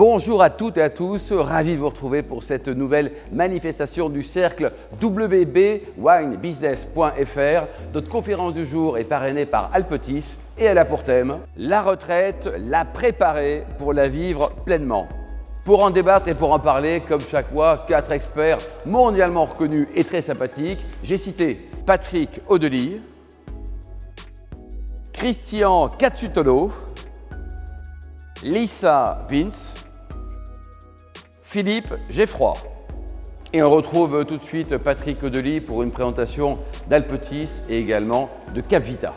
Bonjour à toutes et à tous, ravi de vous retrouver pour cette nouvelle manifestation du cercle wbwinebusiness.fr. Notre conférence du jour est parrainée par Alpetis et elle a pour thème « La retraite, la préparer pour la vivre pleinement ». Pour en débattre et pour en parler, comme chaque mois, 4 experts mondialement reconnus et très sympathiques. J'ai cité Patrick Audely, Christian Catsutolo, Lisa Vince, Philippe Geffroy. Et on retrouve tout de suite Patrick Audely pour une présentation d'Alpetis et également de Capvita.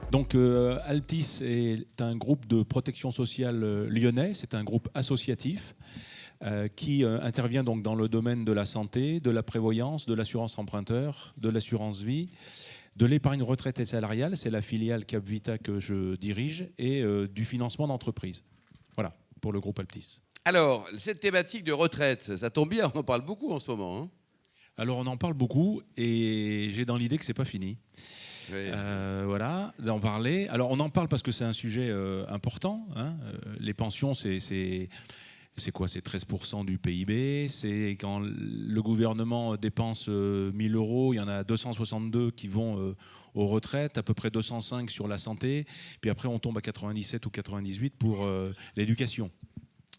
Donc Alpetis est un groupe de protection sociale lyonnais, c'est un groupe associatif qui intervient donc dans le domaine de la santé, de la prévoyance, de l'assurance emprunteur, de l'assurance vie, de l'épargne retraite et salariale, c'est la filiale Capvita que je dirige, et du financement d'entreprise. Voilà, pour le groupe Alpetis. Alors, cette thématique de retraite, ça tombe bien, on en parle beaucoup en ce moment. Hein. Alors, on en parle beaucoup et j'ai dans l'idée que ce n'est pas fini. Oui. Voilà, d'en parler. Alors, on en parle parce que c'est un sujet important. Hein. Les pensions, c'est quoi? C'est 13% du PIB. C'est quand le gouvernement dépense 1 000 euros, il y en a 262 qui vont aux retraites, à peu près 205 sur la santé. Puis après, on tombe à 97 ou 98 pour l'éducation.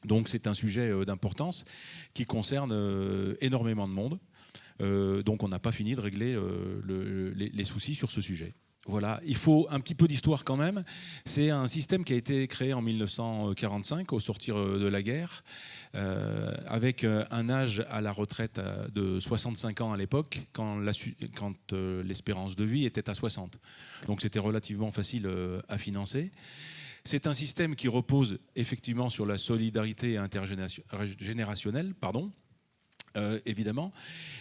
Donc, c'est un sujet d'importance qui concerne énormément de monde. Donc, on n'a pas fini de régler les soucis sur ce sujet. Voilà, il faut un petit peu d'histoire quand même. C'est un système qui a été créé en 1945, au sortir de la guerre, avec un âge à la retraite de 65 ans à l'époque, quand l'espérance de vie était à 60. Donc c'était relativement facile à financer. C'est un système qui repose effectivement sur la solidarité intergénérationnelle, évidemment.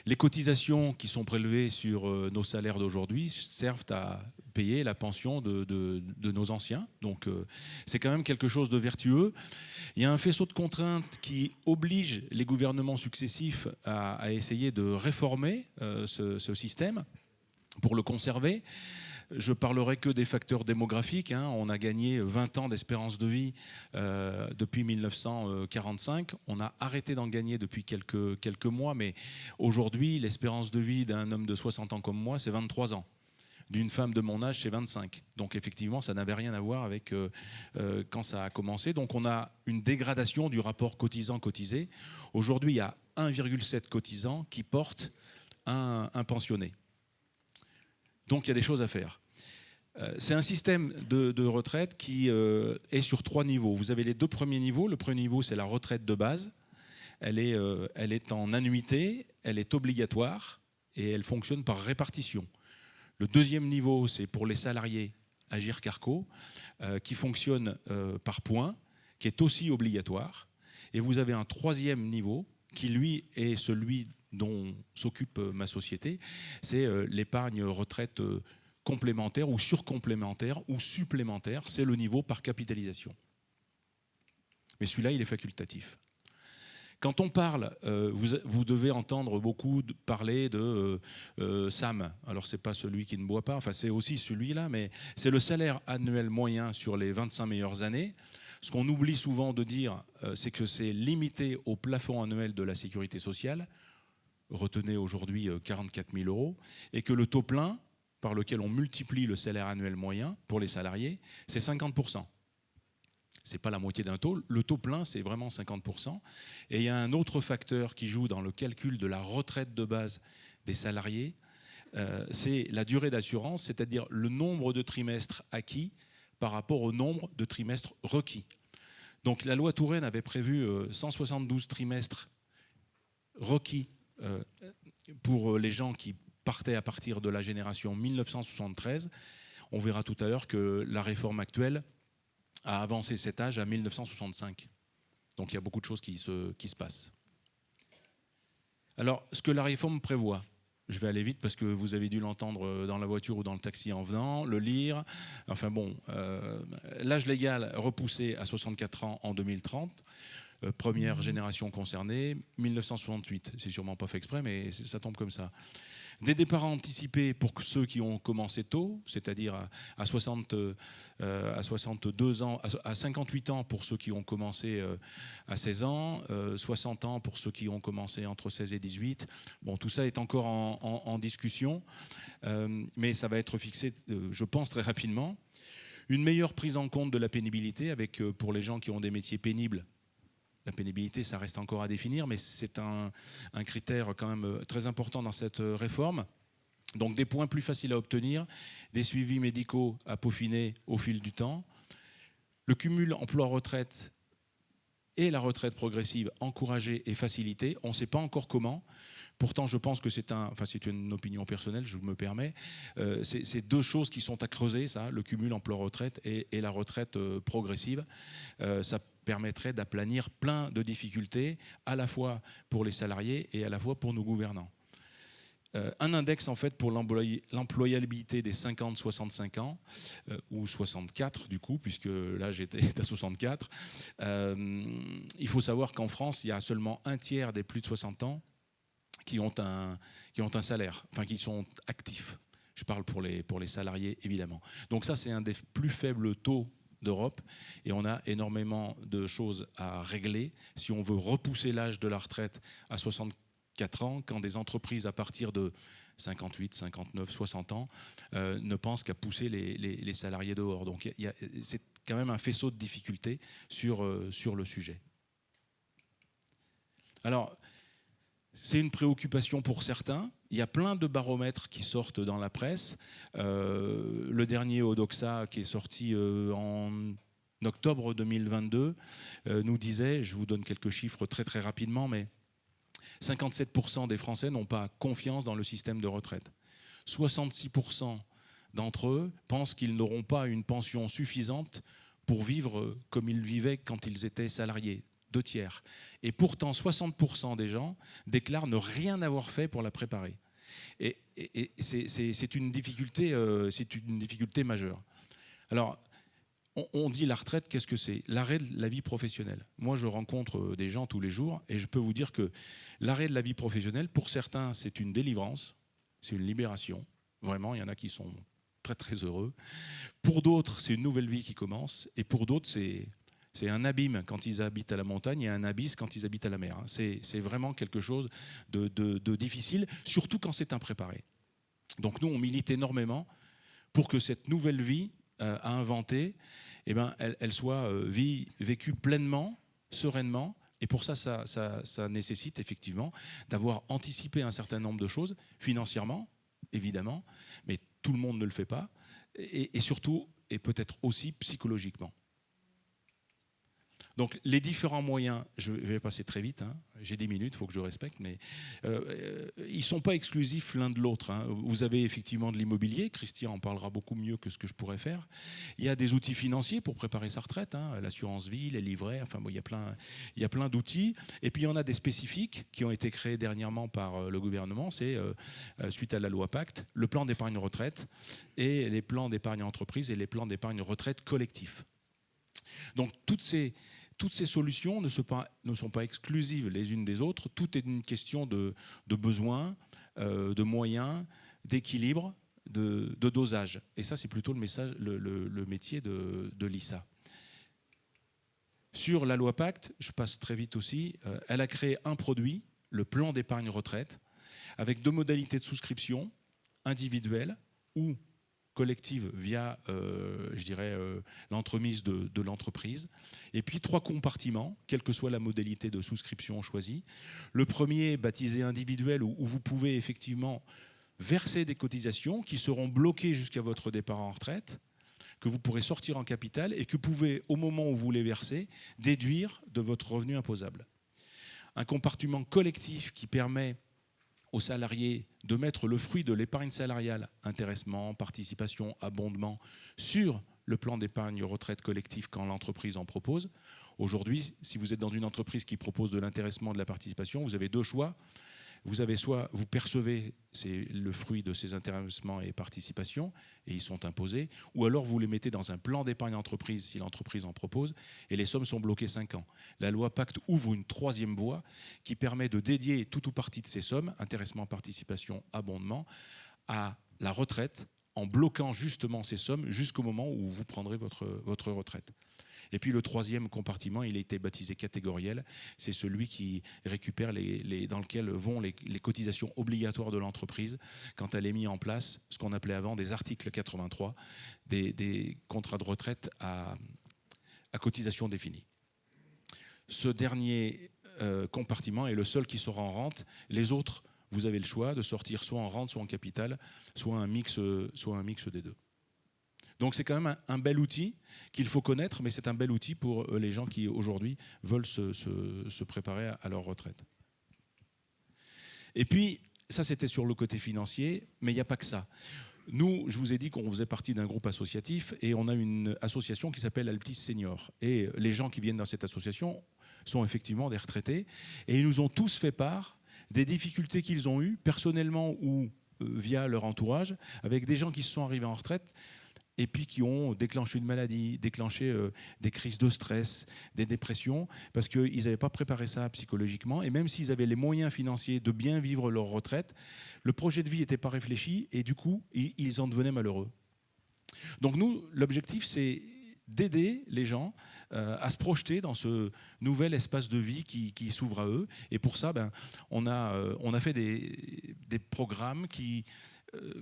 Les cotisations qui sont prélevées sur nos salaires d'aujourd'hui servent à payer la pension de nos anciens. Donc c'est quand même quelque chose de vertueux. Il y a un faisceau de contraintes qui oblige les gouvernements successifs à essayer de réformer ce système pour le conserver. Je parlerai que des facteurs démographiques. Hein. On a gagné 20 ans d'espérance de vie depuis 1945. On a arrêté d'en gagner depuis quelques mois, mais aujourd'hui, l'espérance de vie d'un homme de 60 ans comme moi, c'est 23 ans. D'une femme de mon âge, c'est 25. Donc effectivement, ça n'avait rien à voir avec quand ça a commencé. Donc on a une dégradation du rapport cotisant-cotisé. Aujourd'hui, il y a 1,7 cotisants qui portent un pensionné. Donc il y a des choses à faire. C'est un système de retraite qui est sur 3 niveaux. Vous avez les 2 premiers niveaux. Le premier niveau, c'est la retraite de base. Elle est en annuité, elle est obligatoire et elle fonctionne par répartition. Le deuxième niveau, c'est pour les salariés Agirc-Arrco, qui fonctionne par points, qui est aussi obligatoire. Et vous avez un troisième niveau qui, lui, est celui dont s'occupe ma société, c'est l'épargne retraite complémentaire ou surcomplémentaire ou supplémentaire, c'est le niveau par capitalisation. Mais celui-là, il est facultatif. Quand on parle, vous devez entendre beaucoup parler de SAM. Alors, ce n'est pas celui qui ne boit pas, enfin, c'est aussi celui-là, mais c'est le salaire annuel moyen sur les 25 meilleures années. Ce qu'on oublie souvent de dire, c'est que c'est limité au plafond annuel de la sécurité sociale, retenez aujourd'hui 44 000 euros, et que le taux plein, par lequel on multiplie le salaire annuel moyen pour les salariés, c'est 50%. Ce n'est pas la moitié d'un taux. Le taux plein, c'est vraiment 50%. Et il y a un autre facteur qui joue dans le calcul de la retraite de base des salariés, c'est la durée d'assurance, c'est-à-dire le nombre de trimestres acquis par rapport au nombre de trimestres requis. Donc la loi Touraine avait prévu 172 trimestres requis pour les gens qui partaient à partir de la génération 1973. On verra tout à l'heure que la réforme actuelle a avancé cet âge à 1965. Donc il y a beaucoup de choses qui se passent. Alors, ce que la réforme prévoit, je vais aller vite parce que vous avez dû l'entendre dans la voiture ou dans le taxi en venant, le lire. Enfin bon, l'âge légal repoussé à 64 ans en 2030. Première génération concernée, 1968. C'est sûrement pas fait exprès, mais ça tombe comme ça. Des départs anticipés pour ceux qui ont commencé tôt, c'est-à-dire à 62 ans, à 58 ans pour ceux qui ont commencé à 16 ans, 60 ans pour ceux qui ont commencé entre 16 et 18. Bon, tout ça est encore en discussion, mais ça va être fixé, je pense, très rapidement. Une meilleure prise en compte de la pénibilité avec, pour les gens qui ont des métiers pénibles. La pénibilité, ça reste encore à définir, mais c'est un critère quand même très important dans cette réforme. Donc des points plus faciles à obtenir, des suivis médicaux à peaufiner au fil du temps, le cumul emploi-retraite et la retraite progressive encouragée et facilitée. On ne sait pas encore comment. Pourtant, je pense que c'est une opinion personnelle, je me permets. C'est deux choses qui sont à creuser, ça, le cumul emploi-retraite et la retraite progressive. Ça permettrait d'aplanir plein de difficultés, à la fois pour les salariés et à la fois pour nos gouvernants. Un index en fait pour l'employabilité des 50-65 ans, ou 64 du coup, puisque là j'étais à 64. Il faut savoir qu'en France, il y a seulement un tiers des plus de 60 ans qui ont un salaire, enfin qui sont actifs. Je parle pour les salariés évidemment. Donc ça c'est un des plus faibles taux d'Europe et on a énormément de choses à régler si on veut repousser l'âge de la retraite à 64 ans quand des entreprises à partir de 58, 59, 60 ans ne pensent qu'à pousser les salariés dehors. Donc c'est quand même un faisceau de difficultés sur le sujet. Alors, c'est une préoccupation pour certains. Il y a plein de baromètres qui sortent dans la presse. Le dernier Odoxa, qui est sorti en octobre 2022, nous disait, je vous donne quelques chiffres très très rapidement, mais 57% des Français n'ont pas confiance dans le système de retraite. 66% d'entre eux pensent qu'ils n'auront pas une pension suffisante pour vivre comme ils vivaient quand ils étaient salariés. 2 tiers. Et pourtant, 60% des gens déclarent ne rien avoir fait pour la préparer. Et c'est une difficulté majeure. Alors, on dit la retraite, qu'est-ce que c'est? L'arrêt de la vie professionnelle. Moi, je rencontre des gens tous les jours et je peux vous dire que l'arrêt de la vie professionnelle, pour certains, c'est une délivrance, c'est une libération. Vraiment, il y en a qui sont très, très heureux. Pour d'autres, c'est une nouvelle vie qui commence. Et pour d'autres, c'est un abîme quand ils habitent à la montagne et un abysse quand ils habitent à la mer. C'est vraiment quelque chose de difficile, surtout quand c'est impréparé. Donc nous, on milite énormément pour que cette nouvelle vie à inventer, elle soit vécue pleinement, sereinement. Et pour ça, ça nécessite effectivement d'avoir anticipé un certain nombre de choses, financièrement, évidemment, mais tout le monde ne le fait pas, et surtout, et peut-être aussi psychologiquement. Donc les différents moyens, je vais passer très vite, hein, j'ai 10 minutes, il faut que je respecte, mais ils ne sont pas exclusifs l'un de l'autre. Hein. Vous avez effectivement de l'immobilier, Christian en parlera beaucoup mieux que ce que je pourrais faire. Il y a des outils financiers pour préparer sa retraite, hein, l'assurance vie, les livrets, enfin bon, il y a plein d'outils. Et puis il y en a des spécifiques qui ont été créés dernièrement par le gouvernement, c'est suite à la loi Pacte, le plan d'épargne retraite et les plans d'épargne entreprise et les plans d'épargne retraite collectifs. Donc toutes ces solutions ne sont pas exclusives les unes des autres. Tout est une question de besoins, de moyens, d'équilibre, de dosage. Et ça, c'est plutôt le métier de l'ISA. Sur la loi Pacte, je passe très vite aussi, elle a créé un produit, le plan d'épargne retraite, avec 2 modalités de souscription, individuelle ou collective via, l'entremise de l'entreprise. Et puis 3 compartiments, quelle que soit la modalité de souscription choisie. Le premier, baptisé individuel, où vous pouvez effectivement verser des cotisations qui seront bloquées jusqu'à votre départ en retraite, que vous pourrez sortir en capital et que vous pouvez, au moment où vous les versez, déduire de votre revenu imposable. Un compartiment collectif qui permet aux salariés de mettre le fruit de l'épargne salariale, intéressement, participation, abondement, sur le plan d'épargne retraite collectif quand l'entreprise en propose. Aujourd'hui, si vous êtes dans une entreprise qui propose de l'intéressement, de la participation, vous avez 2 choix. vous avez soit vous percevez c'est le fruit de ces intéressements et participations, et ils sont imposés, ou alors vous les mettez dans un plan d'épargne entreprise si l'entreprise en propose, et les sommes sont bloquées 5 ans. La loi Pacte ouvre une troisième voie qui permet de dédier tout ou partie de ces sommes, intéressement, participation, abondement, à la retraite, en bloquant justement ces sommes jusqu'au moment où vous prendrez votre retraite. Et puis le troisième compartiment, il a été baptisé catégoriel, c'est celui qui récupère dans lequel vont les cotisations obligatoires de l'entreprise quand elle est mise en place ce qu'on appelait avant des articles 83, des contrats de retraite à cotisation définie. Ce dernier compartiment est le seul qui sera en rente. Les autres, vous avez le choix de sortir soit en rente, soit en capital, soit un mix des deux. Donc c'est quand même un bel outil qu'il faut connaître, mais c'est un bel outil pour les gens qui aujourd'hui veulent se préparer à leur retraite. Et puis, ça c'était sur le côté financier, mais il n'y a pas que ça. Nous, je vous ai dit qu'on faisait partie d'un groupe associatif et on a une association qui s'appelle Alptis Senior. Et les gens qui viennent dans cette association sont effectivement des retraités et ils nous ont tous fait part des difficultés qu'ils ont eues, personnellement ou via leur entourage, avec des gens qui se sont arrivés en retraite et puis qui ont déclenché une maladie, déclenché des crises de stress, des dépressions, parce qu'ils n'avaient pas préparé ça psychologiquement, et même s'ils avaient les moyens financiers de bien vivre leur retraite, le projet de vie n'était pas réfléchi, et du coup, ils en devenaient malheureux. Donc nous, l'objectif, c'est d'aider les gens à se projeter dans ce nouvel espace de vie qui s'ouvre à eux, et pour ça, on a fait des programmes qui...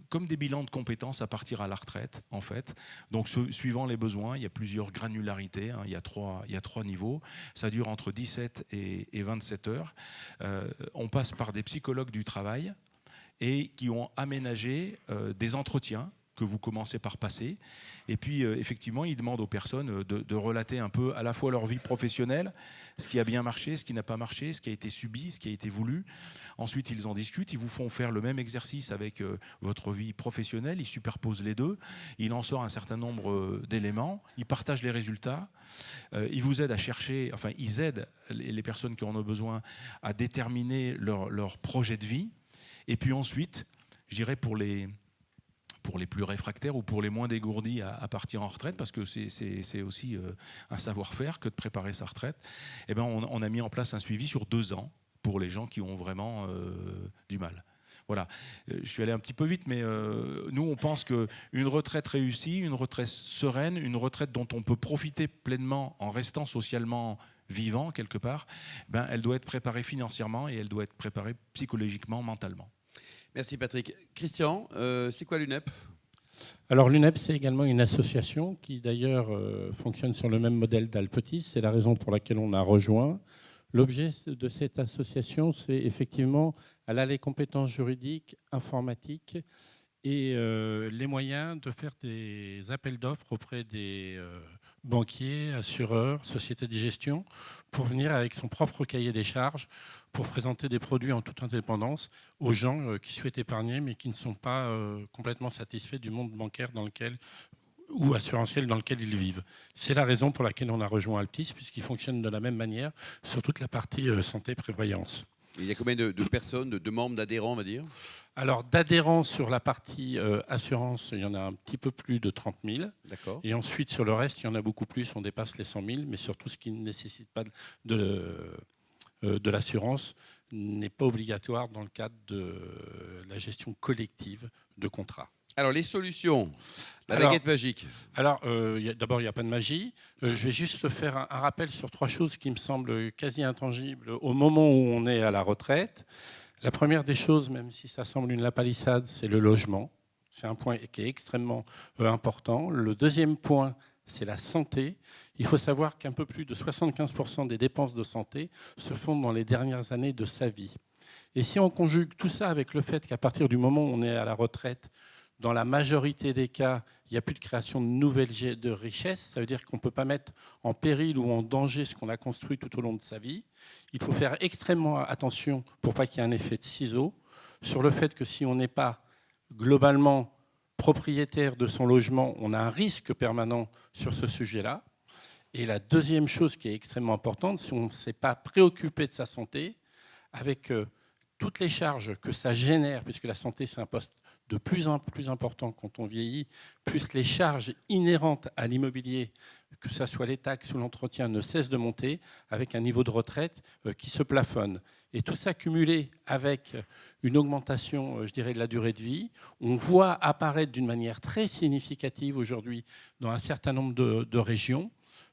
comme des bilans de compétences à partir à la retraite, en fait. Donc, suivant les besoins, il y a plusieurs granularités, hein, il y a trois niveaux. Ça dure entre 17 et 27 heures. On passe par des psychologues du travail et qui ont aménagé des entretiens que vous commencez par passer. Et puis, effectivement, ils demandent aux personnes de relater un peu à la fois leur vie professionnelle, ce qui a bien marché, ce qui n'a pas marché, ce qui a été subi, ce qui a été voulu. Ensuite, ils en discutent, ils vous font faire le même exercice avec votre vie professionnelle, ils superposent les deux, il en sort un certain nombre d'éléments, ils partagent les résultats, ils vous aident à chercher, enfin, ils aident les personnes qui en ont besoin à déterminer leur projet de vie. Et puis ensuite, je dirais pour les plus réfractaires ou pour les moins dégourdis à partir en retraite, parce que c'est aussi un savoir-faire que de préparer sa retraite, eh ben on a mis en place un suivi sur 2 ans pour les gens qui ont vraiment du mal. Voilà, je suis allé un petit peu vite, mais nous, on pense qu'une retraite réussie, une retraite sereine, une retraite dont on peut profiter pleinement en restant socialement vivant quelque part, elle doit être préparée financièrement et elle doit être préparée psychologiquement, mentalement. Merci Patrick. Christian, c'est quoi l'UNEP ? Alors l'UNEP, c'est également une association qui d'ailleurs fonctionne sur le même modèle d'Alpetis. C'est la raison pour laquelle on a rejoint. L'objet de cette association, c'est effectivement les compétences juridiques, informatiques et les moyens de faire des appels d'offres auprès des banquiers, assureurs, sociétés de gestion pour venir avec son propre cahier des charges pour présenter des produits en toute indépendance aux gens qui souhaitent épargner mais qui ne sont pas complètement satisfaits du monde bancaire dans lequel ou assurantiel dans lequel ils vivent. C'est la raison pour laquelle on a rejoint Alptis, puisqu'ils fonctionnent de la même manière sur toute la partie santé-prévoyance. Il y a combien de personnes, de membres, d'adhérents, on va dire ? Alors, d'adhérents sur la partie assurance, il y en a un petit peu plus de 30 000. D'accord. Et ensuite, sur le reste, il y en a beaucoup plus, on dépasse les 100 000, mais surtout ce qui ne nécessite pas de l'assurance n'est pas obligatoire dans le cadre de la gestion collective de contrats. Alors, les solutions, la baguette magique. Alors, d'abord, il n'y a pas de magie. Je vais juste faire un rappel sur 3 choses qui me semblent quasi intangibles au moment où on est à la retraite. La première des choses, même si ça semble une lapalissade, c'est le logement. C'est un point qui est extrêmement important. Le deuxième point, c'est la santé. Il faut savoir qu'un peu plus de 75% des dépenses de santé se font dans les dernières années de sa vie. Et si on conjugue tout ça avec le fait qu'à partir du moment où on est à la retraite, dans la majorité des cas, il n'y a plus de création de nouvelles de richesses. Ça veut dire qu'on ne peut pas mettre en péril ou en danger ce qu'on a construit tout au long de sa vie. Il faut faire extrêmement attention pour pas qu'il y ait un effet de ciseau sur le fait que si on n'est pas globalement propriétaire de son logement, on a un risque permanent sur ce sujet-là. Et la deuxième chose qui est extrêmement importante, si on ne s'est pas préoccupé de sa santé, avec toutes les charges que ça génère, puisque la santé c'est un poste de plus en plus important quand on vieillit, plus les charges inhérentes à l'immobilier, que ce soit les taxes ou l'entretien, ne cessent de monter, avec un niveau de retraite qui se plafonne. Et tout ça cumulé avec une augmentation, je dirais, de la durée de vie, on voit apparaître d'une manière très significative aujourd'hui dans un certain nombre de régions.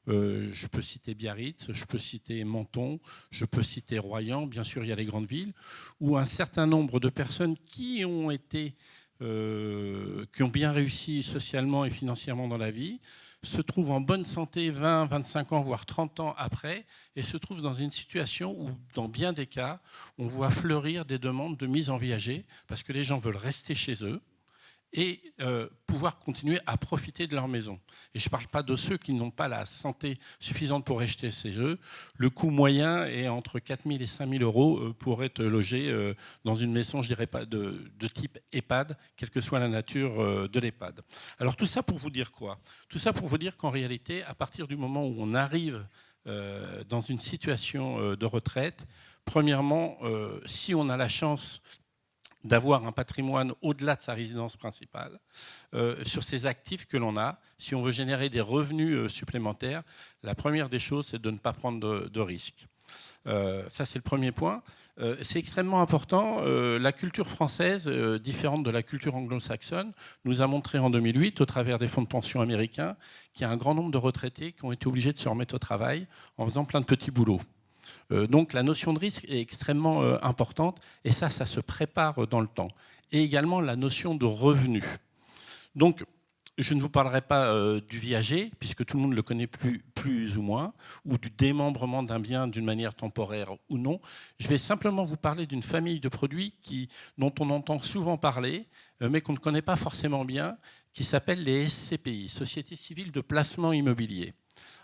Je peux citer Biarritz, je peux citer Menton, je peux citer Royan, bien sûr il y a les grandes villes, où un certain nombre de personnes qui ont bien réussi socialement et financièrement dans la vie, se trouvent en bonne santé 20, 25 ans, voire 30 ans après, et se trouvent dans une situation où, dans bien des cas, on voit fleurir des demandes de mise en viager, parce que les gens veulent rester chez eux et pouvoir continuer à profiter de leur maison. Et je ne parle pas de ceux qui n'ont pas la santé suffisante pour rester chez eux. Le coût moyen est entre 4 000 et 5 000 euros pour être logé dans une maison, je dirais pas, de type EHPAD, quelle que soit la nature de l'EHPAD. Alors tout ça pour vous dire quoi? Tout ça pour vous dire qu'en réalité, à partir du moment où on arrive dans une situation de retraite, premièrement, si on a la chance d'avoir un patrimoine au-delà de sa résidence principale, sur ces actifs que l'on a, si on veut générer des revenus supplémentaires, la première des choses, c'est de ne pas prendre de risques. Ça, c'est le premier point. C'est extrêmement important. La culture française, différente de la culture anglo-saxonne, nous a montré en 2008, au travers des fonds de pension américains, qu'il y a un grand nombre de retraités qui ont été obligés de se remettre au travail en faisant plein de petits boulots. Donc la notion de risque est extrêmement importante et ça se prépare dans le temps. Et également la notion de revenu. Donc je ne vous parlerai pas du viager, puisque tout le monde le connaît plus ou moins, ou du démembrement d'un bien d'une manière temporaire ou non. Je vais simplement vous parler d'une famille de produits dont on entend souvent parler, mais qu'on ne connaît pas forcément bien, qui s'appellent les SCPI, Sociétés civiles de placement immobilier.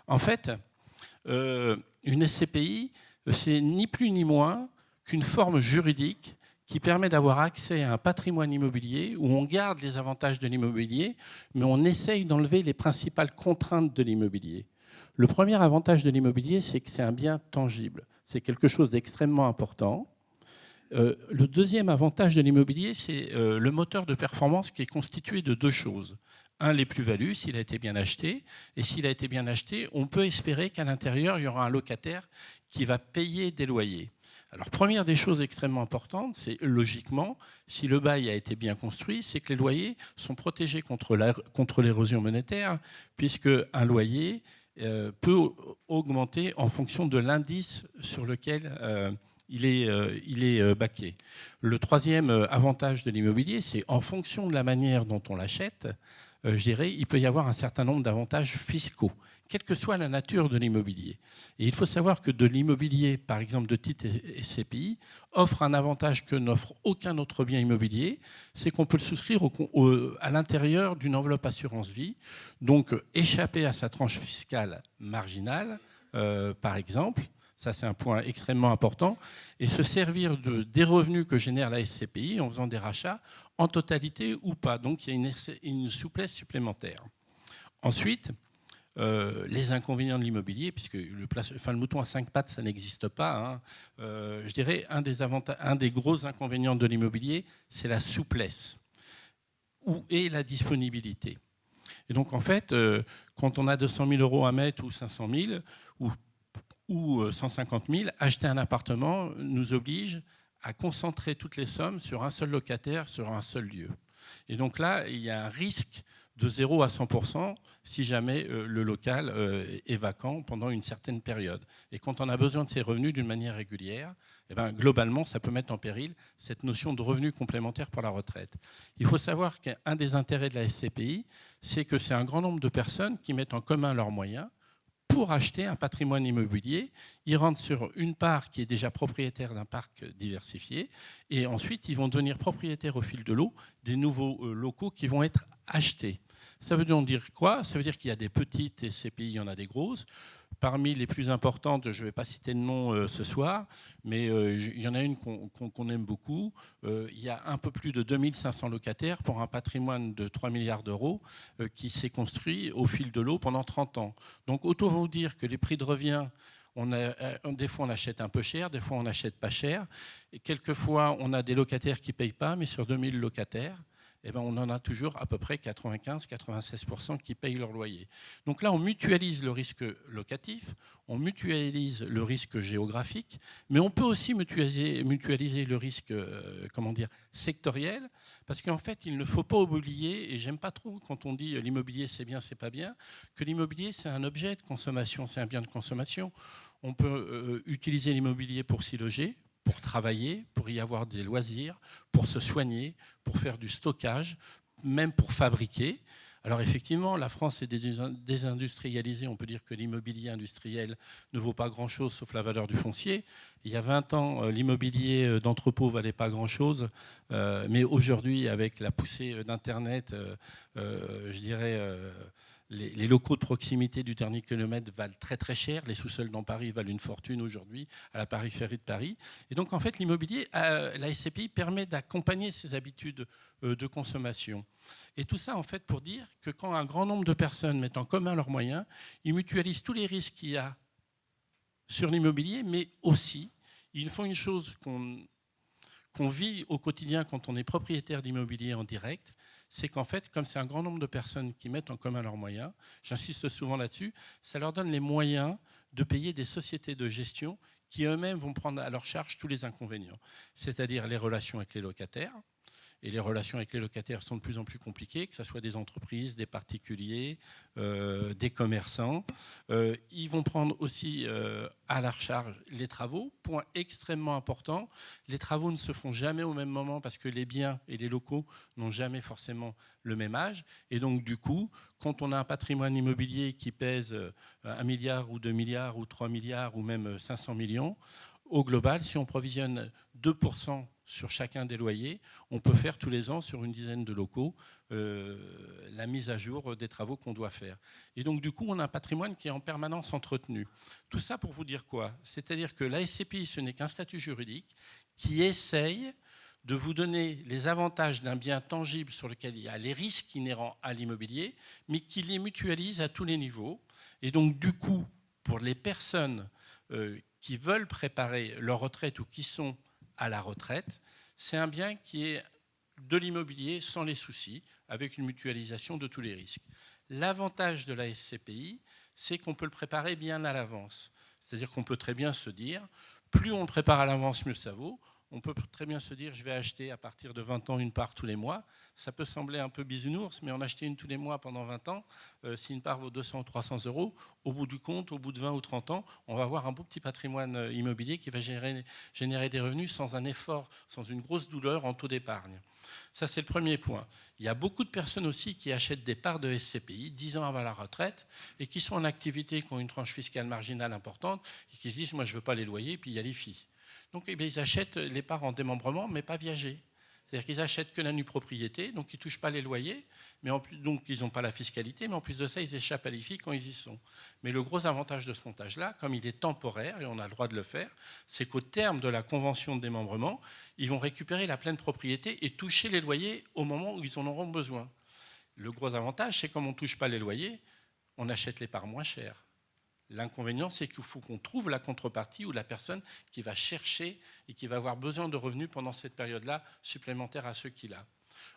En fait, une SCPI, c'est ni plus ni moins qu'une forme juridique qui permet d'avoir accès à un patrimoine immobilier où on garde les avantages de l'immobilier, mais on essaye d'enlever les principales contraintes de l'immobilier. Le premier avantage de l'immobilier, c'est que c'est un bien tangible. C'est quelque chose d'extrêmement important. Le deuxième avantage de l'immobilier, c'est le moteur de performance qui est constitué de deux choses. Un, les plus-values, s'il a été bien acheté. Et s'il a été bien acheté, on peut espérer qu'à l'intérieur, il y aura un locataire qui va payer des loyers. Alors, première des choses extrêmement importantes, c'est logiquement, si le bail a été bien construit, c'est que les loyers sont protégés contre l'érosion monétaire, puisque un loyer peut augmenter en fonction de l'indice sur lequel il est baqué. Le troisième avantage de l'immobilier, c'est en fonction de la manière dont on l'achète, je dirais, il peut y avoir un certain nombre d'avantages fiscaux, quelle que soit la nature de l'immobilier. Et il faut savoir que de l'immobilier, par exemple de titre SCPI, offre un avantage que n'offre aucun autre bien immobilier, c'est qu'on peut le souscrire à l'intérieur d'une enveloppe assurance vie, donc échapper à sa tranche fiscale marginale, par exemple. Ça, c'est un point extrêmement important. Et se servir des revenus que génère la SCPI en faisant des rachats en totalité ou pas. Donc, il y a une souplesse supplémentaire. Ensuite, les inconvénients de l'immobilier, puisque le mouton à 5 pattes, ça n'existe pas. Hein. Je dirais un des gros inconvénients de l'immobilier, c'est la souplesse et la disponibilité. Et donc, en fait, quand on a 200 000 euros à mettre ou 500 000 ou 150 000, acheter un appartement nous oblige à concentrer toutes les sommes sur un seul locataire, sur un seul lieu. Et donc là, il y a un risque de 0 à 100% si jamais le local est vacant pendant une certaine période. Et quand on a besoin de ces revenus d'une manière régulière, eh bien, globalement, ça peut mettre en péril cette notion de revenu complémentaire pour la retraite. Il faut savoir qu'un des intérêts de la SCPI, c'est que c'est un grand nombre de personnes qui mettent en commun leurs moyens pour acheter un patrimoine immobilier. Ils rentrent sur une part qui est déjà propriétaire d'un parc diversifié et ensuite ils vont devenir propriétaires au fil de l'eau des nouveaux locaux qui vont être achetés. Ça veut donc dire quoi? Ça veut dire qu'il y a des petites SCPI, il y en a des grosses. Parmi les plus importantes, je ne vais pas citer de nom ce soir, mais il y en a une qu'on aime beaucoup. Il y a un peu plus de 2500 locataires pour un patrimoine de 3 milliards d'euros qui s'est construit au fil de l'eau pendant 30 ans. Donc autant vous dire que les prix de revient Des fois, on achète un peu cher, des fois, on n'achète pas cher. Et quelquefois, on a des locataires qui ne payent pas, mais sur 2000 locataires, eh ben, on en a toujours à peu près 95-96% qui payent leur loyer. Donc là, on mutualise le risque locatif, on mutualise le risque géographique, mais on peut aussi mutualiser le risque sectoriel, parce qu'en fait, il ne faut pas oublier, et j'aime pas trop quand on dit l'immobilier c'est bien, c'est pas bien, que l'immobilier c'est un objet de consommation, c'est un bien de consommation. On peut utiliser l'immobilier pour s'y loger, pour travailler, pour y avoir des loisirs, pour se soigner, pour faire du stockage, même pour fabriquer. Alors effectivement, la France est désindustrialisée. On peut dire que l'immobilier industriel ne vaut pas grand-chose sauf la valeur du foncier. Il y a 20 ans, l'immobilier d'entrepôt ne valait pas grand-chose. Mais aujourd'hui, avec la poussée d'Internet, je dirais... Les locaux de proximité du dernier kilomètre valent très très cher. Les sous-sols dans Paris valent une fortune aujourd'hui à la périphérie de Paris. Et donc en fait l'immobilier, la SCPI permet d'accompagner ces habitudes de consommation. Et tout ça en fait pour dire que quand un grand nombre de personnes mettent en commun leurs moyens, ils mutualisent tous les risques qu'il y a sur l'immobilier, mais aussi ils font une chose qu'on vit au quotidien quand on est propriétaire d'immobilier en direct, c'est qu'en fait, comme c'est un grand nombre de personnes qui mettent en commun leurs moyens, j'insiste souvent là-dessus, ça leur donne les moyens de payer des sociétés de gestion qui eux-mêmes vont prendre à leur charge tous les inconvénients, c'est-à-dire les relations avec les locataires. Et les relations avec les locataires sont de plus en plus compliquées, que ce soit des entreprises, des particuliers, des commerçants. Ils vont prendre aussi à leur charge les travaux. Point extrêmement important, les travaux ne se font jamais au même moment parce que les biens et les locaux n'ont jamais forcément le même âge. Et donc du coup, quand on a un patrimoine immobilier qui pèse 1 milliard ou 2 milliards ou 3 milliards ou même 500 millions, au global, si on provisionne 2% sur chacun des loyers, on peut faire tous les ans sur une dizaine de locaux la mise à jour des travaux qu'on doit faire. Et donc du coup, on a un patrimoine qui est en permanence entretenu. Tout ça pour vous dire quoi ? C'est-à-dire que la SCPI, ce n'est qu'un statut juridique qui essaye de vous donner les avantages d'un bien tangible sur lequel il y a les risques inhérents à l'immobilier, mais qui les mutualise à tous les niveaux. Et donc du coup, pour les personnes qui veulent préparer leur retraite ou qui sont à la retraite, c'est un bien qui est de l'immobilier sans les soucis, avec une mutualisation de tous les risques. L'avantage de la SCPI, c'est qu'on peut le préparer bien à l'avance. C'est-à-dire qu'on peut très bien se dire, plus on le prépare à l'avance, mieux ça vaut. On peut très bien se dire, je vais acheter à partir de 20 ans une part tous les mois. Ça peut sembler un peu bisounours, mais en acheter une tous les mois pendant 20 ans, si une part vaut 200 ou 300 euros, au bout du compte, au bout de 20 ou 30 ans, on va avoir un beau petit patrimoine immobilier qui va générer des revenus sans un effort, sans une grosse douleur en taux d'épargne. Ça, c'est le premier point. Il y a beaucoup de personnes aussi qui achètent des parts de SCPI 10 ans avant la retraite et qui sont en activité, qui ont une tranche fiscale marginale importante et qui se disent, moi, je ne veux pas les loyers, puis il y a les filles. Donc eh bien, ils achètent les parts en démembrement, mais pas viagées. C'est-à-dire qu'ils achètent que la nue propriété, donc ils ne touchent pas les loyers, mais donc ils n'ont pas la fiscalité, mais en plus de ça, ils échappent à l'IFI quand ils y sont. Mais le gros avantage de ce montage-là, comme il est temporaire, et on a le droit de le faire, c'est qu'au terme de la convention de démembrement, ils vont récupérer la pleine propriété et toucher les loyers au moment où ils en auront besoin. Le gros avantage, c'est comme on ne touche pas les loyers, on achète les parts moins chères. L'inconvénient, c'est qu'il faut qu'on trouve la contrepartie ou la personne qui va chercher et qui va avoir besoin de revenus pendant cette période-là, supplémentaire à ceux qu'il a.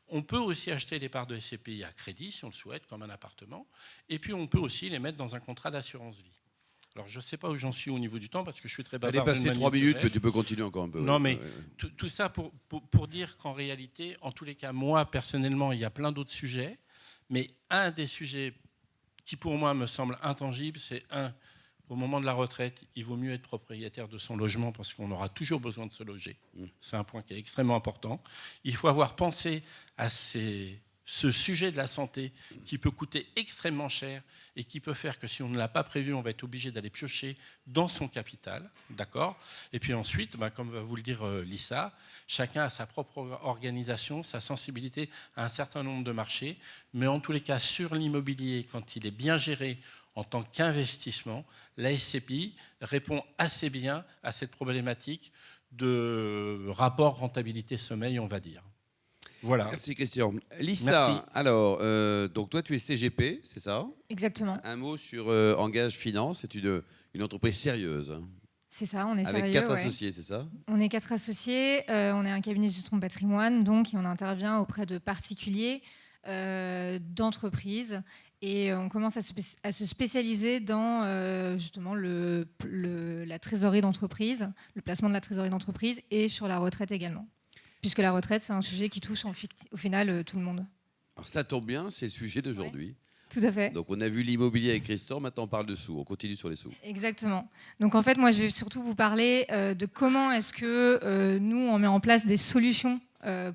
On peut aussi acheter des parts de SCPI à crédit, si on le souhaite, comme un appartement. Et puis, on peut aussi les mettre dans un contrat d'assurance vie. Alors, je ne sais pas où j'en suis au niveau du temps, parce que je suis très bavard. Elle est passée 3 minutes, mais tu peux continuer encore un peu. Non, mais tout ça pour dire qu'en réalité, en tous les cas, moi, personnellement, il y a plein d'autres sujets. Mais un des sujets qui pour moi me semble intangible, c'est au moment de la retraite, il vaut mieux être propriétaire de son logement parce qu'on aura toujours besoin de se loger. C'est un point qui est extrêmement important. Il faut avoir pensé à ce sujet de la santé qui peut coûter extrêmement cher et qui peut faire que si on ne l'a pas prévu, on va être obligé d'aller piocher dans son capital. D'accord ? Et puis ensuite, comme va vous le dire Lisa, chacun a sa propre organisation, sa sensibilité à un certain nombre de marchés. Mais en tous les cas, sur l'immobilier, quand il est bien géré en tant qu'investissement, la SCPI répond assez bien à cette problématique de rapport rentabilité-sommeil, on va dire. Voilà. Merci Christian. Lisa, Merci. alors, donc toi tu es CGP, c'est ça? Exactement. Un mot sur Engage Finance, c'est une entreprise sérieuse, hein, C'est ça, on est avec sérieux. 4 ouais. associés, c'est ça? On est 4 associés, on est un cabinet de gestion de patrimoine, donc et on intervient auprès de particuliers, d'entreprises, et on commence à se spécialiser dans justement la trésorerie d'entreprise, le placement de la trésorerie d'entreprise, et sur la retraite également. Puisque la retraite, c'est un sujet qui touche au final tout le monde. Alors ça tombe bien, c'est le sujet d'aujourd'hui. Tout à fait. Donc on a vu l'immobilier avec Christian, maintenant on parle de sous, on continue sur les sous. Exactement. Donc en fait, moi, je vais surtout vous parler de comment est-ce que nous, on met en place des solutions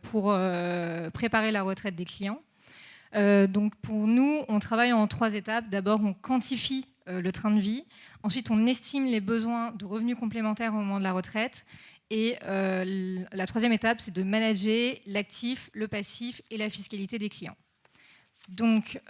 pour préparer la retraite des clients. Donc pour nous, on travaille en 3 étapes. D'abord, on quantifie le train de vie. Ensuite, on estime les besoins de revenus complémentaires au moment de la retraite. Et la 3e étape, c'est de manager l'actif, le passif et la fiscalité des clients. Donc,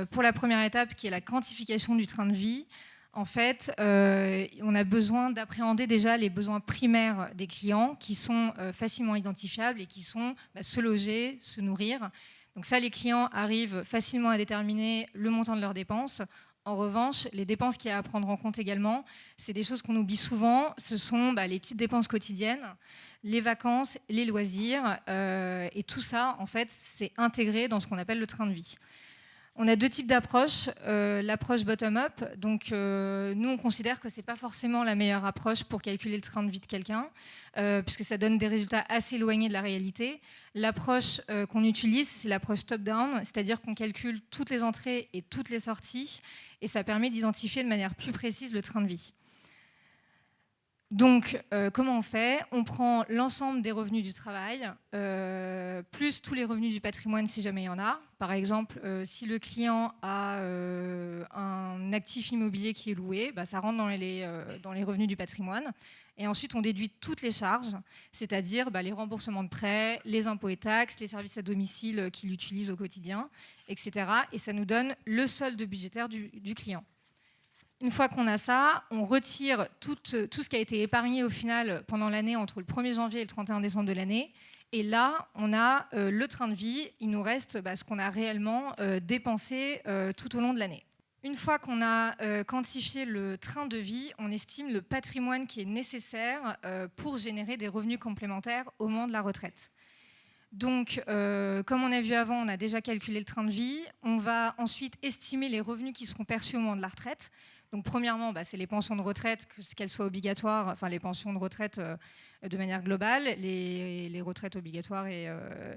pour la première étape, qui est la quantification du train de vie, en fait, on a besoin d'appréhender déjà les besoins primaires des clients qui sont facilement identifiables et qui sont se loger, se nourrir. Donc ça, les clients arrivent facilement à déterminer le montant de leurs dépenses. En revanche, les dépenses qu'il y a à prendre en compte également, c'est des choses qu'on oublie souvent. Ce sont les petites dépenses quotidiennes, les vacances, les loisirs. Et tout ça, en fait, c'est intégré dans ce qu'on appelle le train de vie. On a 2 types d'approches. L'approche bottom-up. Donc, nous, on considère que ce n'est pas forcément la meilleure approche pour calculer le train de vie de quelqu'un, puisque ça donne des résultats assez éloignés de la réalité. L'approche qu'on utilise, c'est l'approche top-down, c'est-à-dire qu'on calcule toutes les entrées et toutes les sorties, et ça permet d'identifier de manière plus précise le train de vie. Donc, comment on fait? On prend l'ensemble des revenus du travail, plus tous les revenus du patrimoine si jamais il y en a. Par exemple, si le client a un actif immobilier qui est loué, ça rentre dans les revenus du patrimoine. Et ensuite, on déduit toutes les charges, c'est-à-dire les remboursements de prêts, les impôts et taxes, les services à domicile qu'il utilise au quotidien, etc. Et ça nous donne le solde budgétaire du client. Une fois qu'on a ça, on retire tout ce qui a été épargné au final pendant l'année entre le 1er janvier et le 31 décembre de l'année. Et là, on a le train de vie. Il nous reste ce qu'on a réellement dépensé tout au long de l'année. Une fois qu'on a quantifié le train de vie, on estime le patrimoine qui est nécessaire pour générer des revenus complémentaires au moment de la retraite. Donc, comme on a vu avant, on a déjà calculé le train de vie. On va ensuite estimer les revenus qui seront perçus au moment de la retraite. Donc, premièrement, c'est les pensions de retraite, qu'elles soient obligatoires, enfin les pensions de retraite de manière globale, les retraites obligatoires et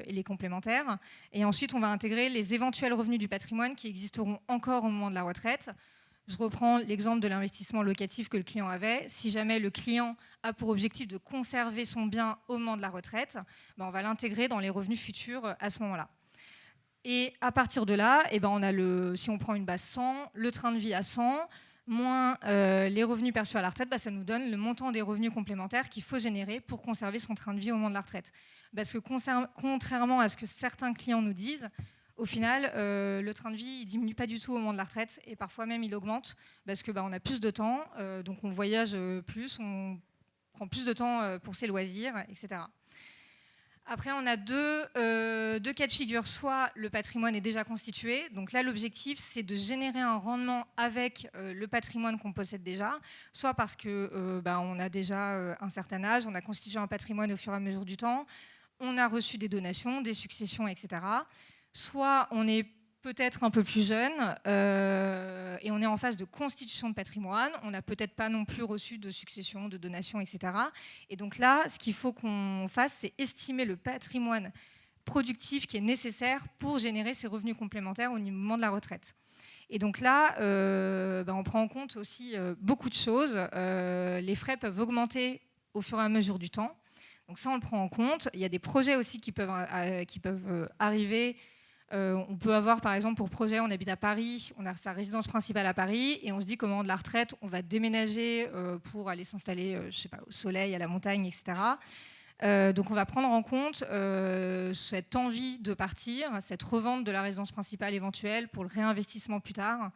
les complémentaires. Et ensuite, on va intégrer les éventuels revenus du patrimoine qui existeront encore au moment de la retraite. Je reprends l'exemple de l'investissement locatif que le client avait. Si jamais le client a pour objectif de conserver son bien au moment de la retraite, on va l'intégrer dans les revenus futurs à ce moment-là. Et à partir de là, on a si on prend une base 100, le train de vie à 100, moins les revenus perçus à la retraite, ça nous donne le montant des revenus complémentaires qu'il faut générer pour conserver son train de vie au moment de la retraite. Parce que contrairement à ce que certains clients nous disent, au final, le train de vie ne diminue pas du tout au moment de la retraite et parfois même il augmente parce qu'on a plus de temps, donc on voyage plus, on prend plus de temps pour ses loisirs, etc. Après, on a deux cas de figure. Soit le patrimoine est déjà constitué. Donc là, l'objectif, c'est de générer un rendement avec le patrimoine qu'on possède déjà. Soit parce qu'on a déjà un certain âge, on a constitué un patrimoine au fur et à mesure du temps, on a reçu des donations, des successions, etc. Soit on est peut-être un peu plus jeune et on est en phase de constitution de patrimoine. On n'a peut-être pas non plus reçu de succession, de donation, etc. Et donc là, ce qu'il faut qu'on fasse, c'est estimer le patrimoine productif qui est nécessaire pour générer ces revenus complémentaires au moment de la retraite. Et donc là, on prend en compte aussi beaucoup de choses. Les frais peuvent augmenter au fur et à mesure du temps. Donc ça, on le prend en compte. Il y a des projets aussi qui peuvent arriver. On peut avoir, par exemple, pour projet, on habite à Paris, on a sa résidence principale à Paris, et on se dit qu'au moment de la retraite, on va déménager pour aller s'installer, au soleil, à la montagne, etc. Donc on va prendre en compte cette envie de partir, cette revente de la résidence principale éventuelle pour le réinvestissement plus tard,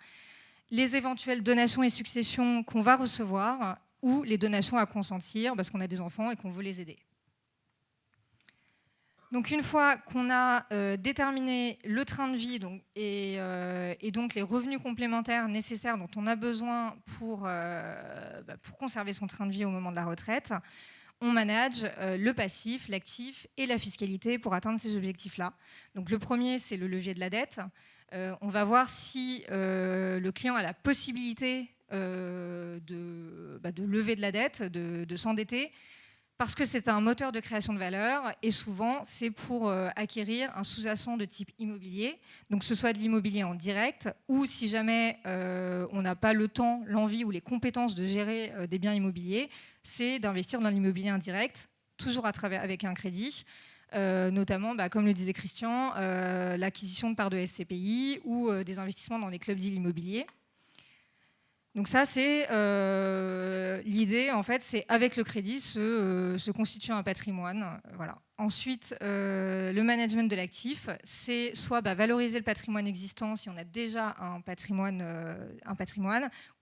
les éventuelles donations et successions qu'on va recevoir, ou les donations à consentir parce qu'on a des enfants et qu'on veut les aider. Donc une fois qu'on a déterminé le train de vie et donc les revenus complémentaires nécessaires dont on a besoin pour conserver son train de vie au moment de la retraite, on manage le passif, l'actif et la fiscalité pour atteindre ces objectifs-là. Donc le premier, c'est le levier de la dette. On va voir si le client a la possibilité de lever de la dette, de s'endetter, parce que c'est un moteur de création de valeur et souvent c'est pour acquérir un sous-jacent de type immobilier, donc que ce soit de l'immobilier en direct ou si jamais on n'a pas le temps, l'envie ou les compétences de gérer des biens immobiliers, c'est d'investir dans l'immobilier indirect, toujours avec un crédit, notamment, comme le disait Christian, l'acquisition de parts de SCPI ou des investissements dans des clubs deals immobiliers. Donc ça, c'est l'idée, en fait, c'est avec le crédit se constituer un patrimoine. Voilà. Ensuite, le management de l'actif, c'est soit valoriser le patrimoine existant si on a déjà un patrimoine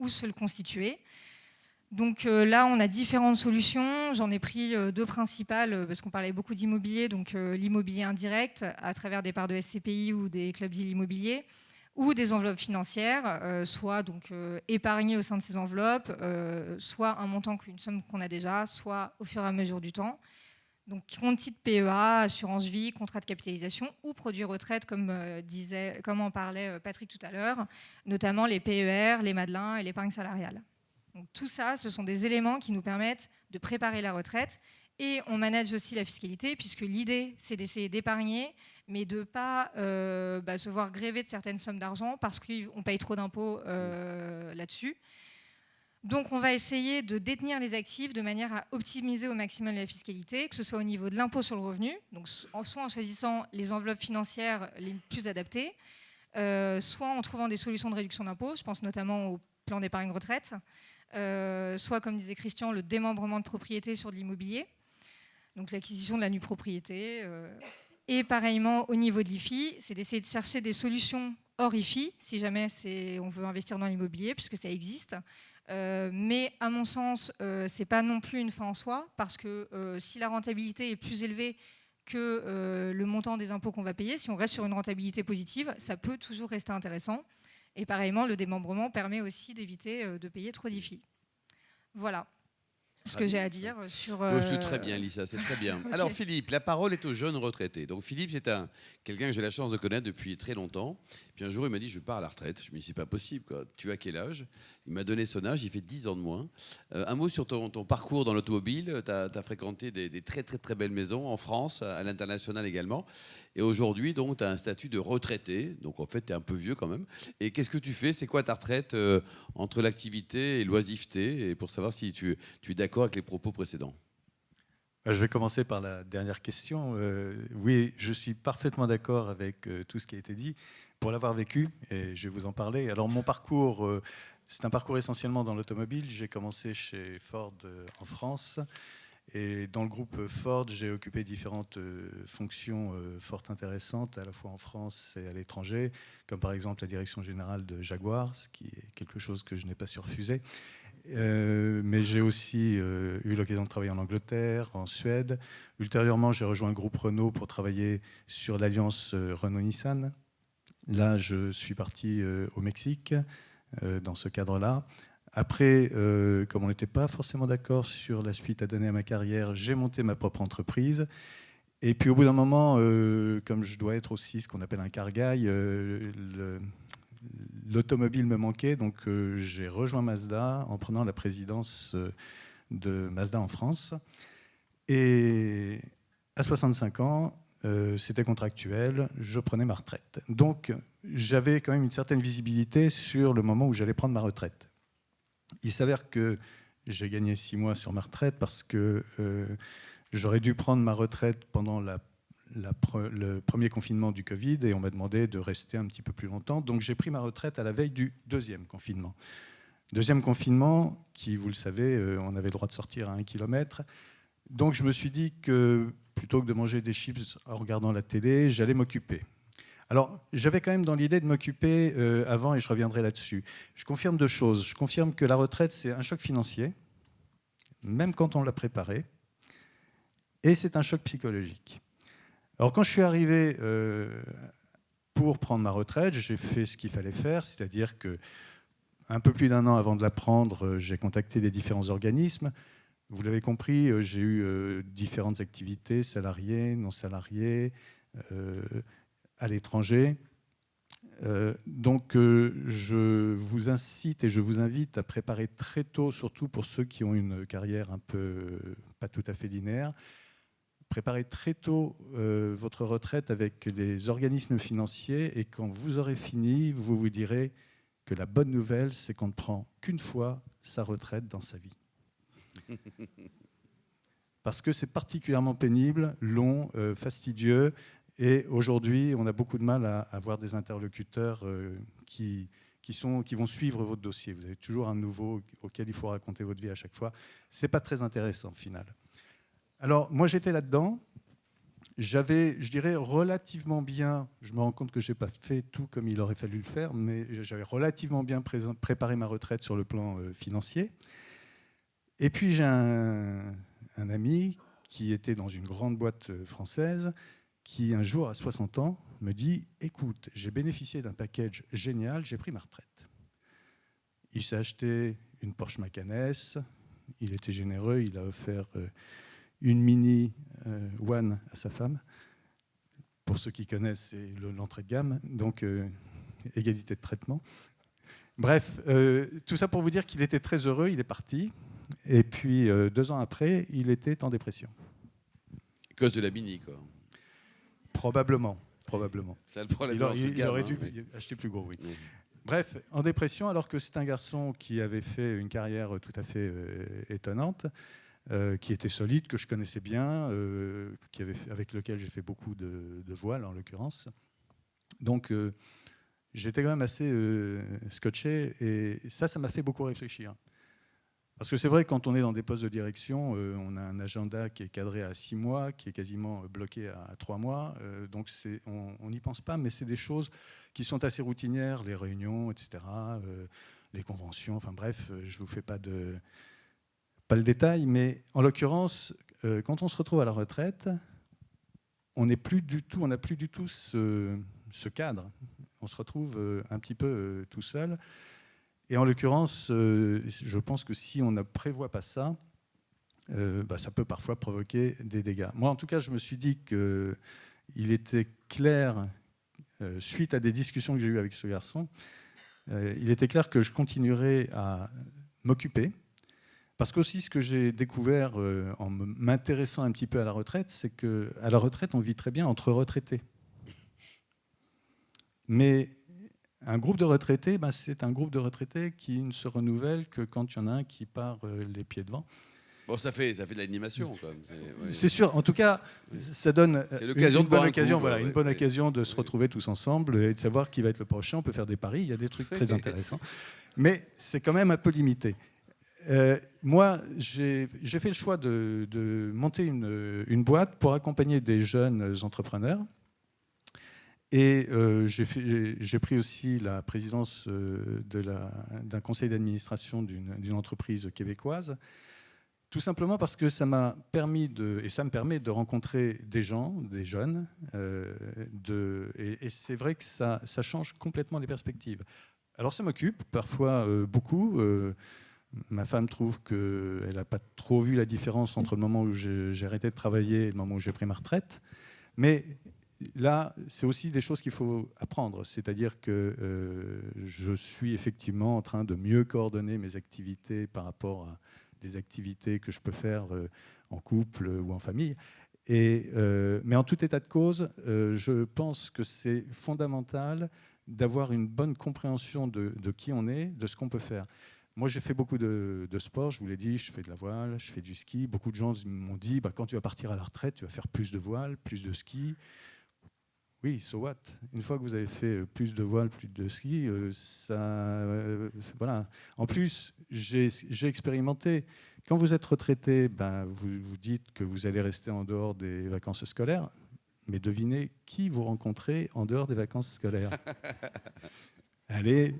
ou se le constituer. Donc là, on a différentes solutions. J'en ai pris deux principales parce qu'on parlait beaucoup d'immobilier, donc l'immobilier indirect à travers des parts de SCPI ou des clubs deals immobiliers, ou des enveloppes financières, soit donc épargnées au sein de ces enveloppes, soit un montant qu'une somme qu'on a déjà, soit au fur et à mesure du temps. Donc compte titre PEA, assurance vie, contrat de capitalisation ou produits retraite, comme en parlait Patrick tout à l'heure, notamment les PER, les Madelins et l'épargne salariale. Donc tout ça, ce sont des éléments qui nous permettent de préparer la retraite. Et on manage aussi la fiscalité, puisque l'idée, c'est d'essayer d'épargner, mais de ne pas se voir gréver de certaines sommes d'argent parce qu'on paye trop d'impôts là-dessus. Donc on va essayer de détenir les actifs de manière à optimiser au maximum la fiscalité, que ce soit au niveau de l'impôt sur le revenu, donc soit en choisissant les enveloppes financières les plus adaptées, soit en trouvant des solutions de réduction d'impôts, je pense notamment au plan d'épargne retraite, soit, comme disait Christian, le démembrement de propriété sur de l'immobilier, donc l'acquisition de la nue propriété. Et pareillement, au niveau de l'IFI, c'est d'essayer de chercher des solutions hors IFI, si jamais on veut investir dans l'immobilier, puisque ça existe. Mais à mon sens, ce n'est pas non plus une fin en soi, parce que si la rentabilité est plus élevée que le montant des impôts qu'on va payer, si on reste sur une rentabilité positive, ça peut toujours rester intéressant. Et pareillement, le démembrement permet aussi d'éviter de payer trop d'IFI. Voilà ce que j'ai à dire sur... C'est très bien, Lisa, c'est très bien. Okay. Alors Philippe, la parole est aux jeunes retraités. Donc Philippe, c'est quelqu'un que j'ai la chance de connaître depuis très longtemps. Puis un jour, il m'a dit, je pars à la retraite. Je me dis, c'est pas possible, quoi. Tu as quel âge? Il m'a donné son âge, il fait 10 ans de moins. Un mot sur ton parcours dans l'automobile. Tu as fréquenté des très, très, très belles maisons en France, à l'international également. Et aujourd'hui, donc, tu as un statut de retraité. Donc, en fait, tu es un peu vieux quand même. Et qu'est-ce que tu fais? C'est quoi ta retraite entre l'activité et l'oisiveté? Et pour savoir si tu es d'accord avec les propos précédents. Je vais commencer par la dernière question. Oui, je suis parfaitement d'accord avec tout ce qui a été dit. Pour l'avoir vécu, et je vais vous en parler. Alors, mon parcours, c'est un parcours essentiellement dans l'automobile. J'ai commencé chez Ford en France. Et dans le groupe Ford, j'ai occupé différentes fonctions fort intéressantes, à la fois en France et à l'étranger, comme par exemple la direction générale de Jaguar, ce qui est quelque chose que je n'ai pas surfusé. Mais j'ai aussi eu l'occasion de travailler en Angleterre, en Suède. Ultérieurement, j'ai rejoint le groupe Renault pour travailler sur l'alliance Renault-Nissan. Là, je suis parti au Mexique dans ce cadre-là. Après, comme on n'était pas forcément d'accord sur la suite à donner à ma carrière, j'ai monté ma propre entreprise. Et puis au bout d'un moment, comme je dois être aussi ce qu'on appelle un car guy, l'automobile me manquait, donc j'ai rejoint Mazda en prenant la présidence de Mazda en France. Et à 65 ans, c'était contractuel, je prenais ma retraite. Donc j'avais quand même une certaine visibilité sur le moment où j'allais prendre ma retraite. Il s'avère que j'ai gagné 6 mois sur ma retraite parce que j'aurais dû prendre ma retraite pendant le premier confinement du Covid et on m'a demandé de rester un petit peu plus longtemps. Donc j'ai pris ma retraite à la veille du deuxième confinement. Deuxième confinement, qui, vous le savez, on avait le droit de sortir à 1 kilomètre. Donc je me suis dit que plutôt que de manger des chips en regardant la télé, j'allais m'occuper. Alors, j'avais quand même dans l'idée de m'occuper avant, et je reviendrai là-dessus. Je confirme 2 choses. Je confirme que la retraite, c'est un choc financier, même quand on l'a préparé, et c'est un choc psychologique. Alors quand je suis arrivé pour prendre ma retraite, j'ai fait ce qu'il fallait faire, c'est-à-dire que un peu plus d'1 an avant de la prendre, j'ai contacté les différents organismes. Vous l'avez compris, j'ai eu différentes activités, salariées, non salariées, à l'étranger. Donc je vous incite et je vous invite à préparer très tôt, surtout pour ceux qui ont une carrière un peu pas tout à fait linéaire, préparez très tôt votre retraite avec des organismes financiers, et quand vous aurez fini, vous vous direz que la bonne nouvelle, c'est qu'on ne prend qu'une fois sa retraite dans sa vie. Parce que c'est particulièrement pénible, long, fastidieux, et aujourd'hui, on a beaucoup de mal à avoir des interlocuteurs qui vont suivre votre dossier. Vous avez toujours un nouveau auquel il faut raconter votre vie à chaque fois. Ce n'est pas très intéressant, au final. Alors, moi, j'étais là-dedans. J'avais, je dirais, relativement bien, je me rends compte que je n'ai pas fait tout comme il aurait fallu le faire, mais j'avais relativement bien préparé ma retraite sur le plan financier. Et puis j'ai un ami qui était dans une grande boîte française, qui un jour, à 60 ans, me dit « Écoute, j'ai bénéficié d'un package génial, j'ai pris ma retraite. » Il s'est acheté une Porsche Macan S, il était généreux, il a offert une Mini One à sa femme. Pour ceux qui connaissent, c'est l'entrée de gamme, donc égalité de traitement. Bref, tout ça pour vous dire qu'il était très heureux, il est parti. Et puis, 2 ans après, il était en dépression. À cause de la Mini, quoi. Probablement. C'est le problème. Il aurait dû acheter plus gros, oui. Oui. Bref, en dépression, alors que c'est un garçon qui avait fait une carrière tout à fait étonnante, qui était solide, que je connaissais bien, avec lequel j'ai fait beaucoup de voiles, en l'occurrence. Donc, j'étais quand même assez scotché, et ça m'a fait beaucoup réfléchir. Parce que c'est vrai que quand on est dans des postes de direction, on a un agenda qui est cadré à 6 mois, qui est quasiment bloqué à 3 mois. Donc on n'y pense pas, mais c'est des choses qui sont assez routinières, les réunions, etc., les conventions, enfin bref, je ne vous fais pas le détail, mais en l'occurrence, quand on se retrouve à la retraite, on n'a plus du tout ce cadre. On se retrouve un petit peu tout seul. Et en l'occurrence, je pense que si on ne prévoit pas ça, ça peut parfois provoquer des dégâts. Moi, en tout cas, je me suis dit qu'il était clair, suite à des discussions que j'ai eues avec ce garçon, il était clair que je continuerais à m'occuper. Parce qu'aussi, ce que j'ai découvert en m'intéressant un petit peu à la retraite, c'est qu'à la retraite, on vit très bien entre retraités. Mais un groupe de retraités, c'est un groupe de retraités qui ne se renouvelle que quand il y en a un qui part les pieds devant. Bon, ça fait de l'animation, quand même. C'est sûr. En tout cas, ça donne une bonne occasion de se retrouver tous ensemble et de savoir qui va être le prochain. On peut faire des paris. Il y a des trucs très intéressants. Mais c'est quand même un peu limité. Moi, j'ai fait le choix de monter une boîte pour accompagner des jeunes entrepreneurs. Et j'ai pris aussi la présidence d'un conseil d'administration d'une entreprise québécoise, tout simplement parce que ça m'a permis et ça me permet de rencontrer des gens, des jeunes, et c'est vrai que ça change complètement les perspectives. Alors ça m'occupe, parfois beaucoup. Ma femme trouve qu'elle n'a pas trop vu la différence entre le moment où j'ai arrêté de travailler et le moment où j'ai pris ma retraite. Mais là, c'est aussi des choses qu'il faut apprendre. C'est-à-dire que je suis effectivement en train de mieux coordonner mes activités par rapport à des activités que je peux faire en couple ou en famille. Mais en tout état de cause, je pense que c'est fondamental d'avoir une bonne compréhension de qui on est, de ce qu'on peut faire. Moi, j'ai fait beaucoup de sport, je vous l'ai dit, je fais de la voile, je fais du ski. Beaucoup de gens m'ont dit, quand tu vas partir à la retraite, tu vas faire plus de voile, plus de ski. Oui, so what? Une fois que vous avez fait plus de voile, plus de ski, voilà. En plus, j'ai expérimenté. Quand vous êtes retraité, vous vous dites que vous allez rester en dehors des vacances scolaires. Mais devinez qui vous rencontrez en dehors des vacances scolaires. Allez,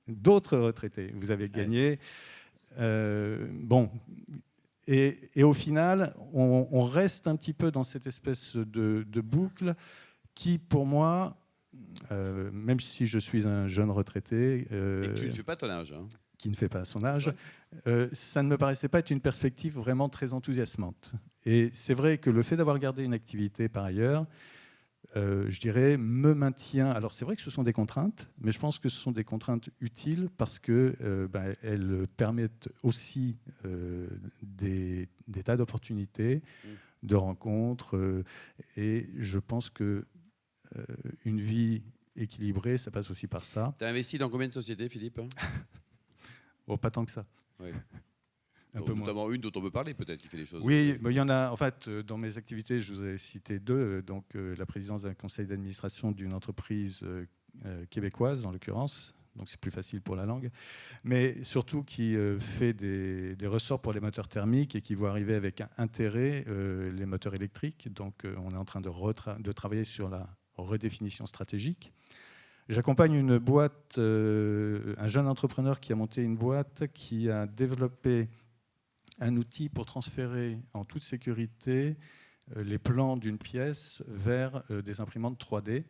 d'autres retraités. Vous avez gagné. Et au final, on reste un petit peu dans cette espèce de boucle qui, pour moi, même si je suis un jeune retraité... Et tu ne fais pas ton âge. Hein. Qui ne fait pas son âge, ça ne me paraissait pas être une perspective vraiment très enthousiasmante. Et c'est vrai que le fait d'avoir gardé une activité par ailleurs, je dirais, me maintient... Alors c'est vrai que ce sont des contraintes, mais je pense que ce sont des contraintes utiles parce qu'elles permettent aussi des tas d'opportunités, de rencontres. Et je pense qu'une vie équilibrée, ça passe aussi par ça. Tu as investi dans combien de sociétés, Philippe? Oh, pas tant que ça. Oui. Un peu notamment une dont on peut parler, peut-être, qui fait les choses. Oui, mais il y en a. En fait, dans mes activités, je vous ai cité deux. Donc, la présidence d'un conseil d'administration d'une entreprise québécoise, en l'occurrence. Donc, c'est plus facile pour la langue. Mais surtout, qui fait des ressorts pour les moteurs thermiques et qui voit arriver avec intérêt les moteurs électriques. Donc, on est en train de travailler sur la redéfinition stratégique. J'accompagne une boîte, un jeune entrepreneur qui a monté une boîte qui a développé un outil pour transférer en toute sécurité les plans d'une pièce vers des imprimantes 3D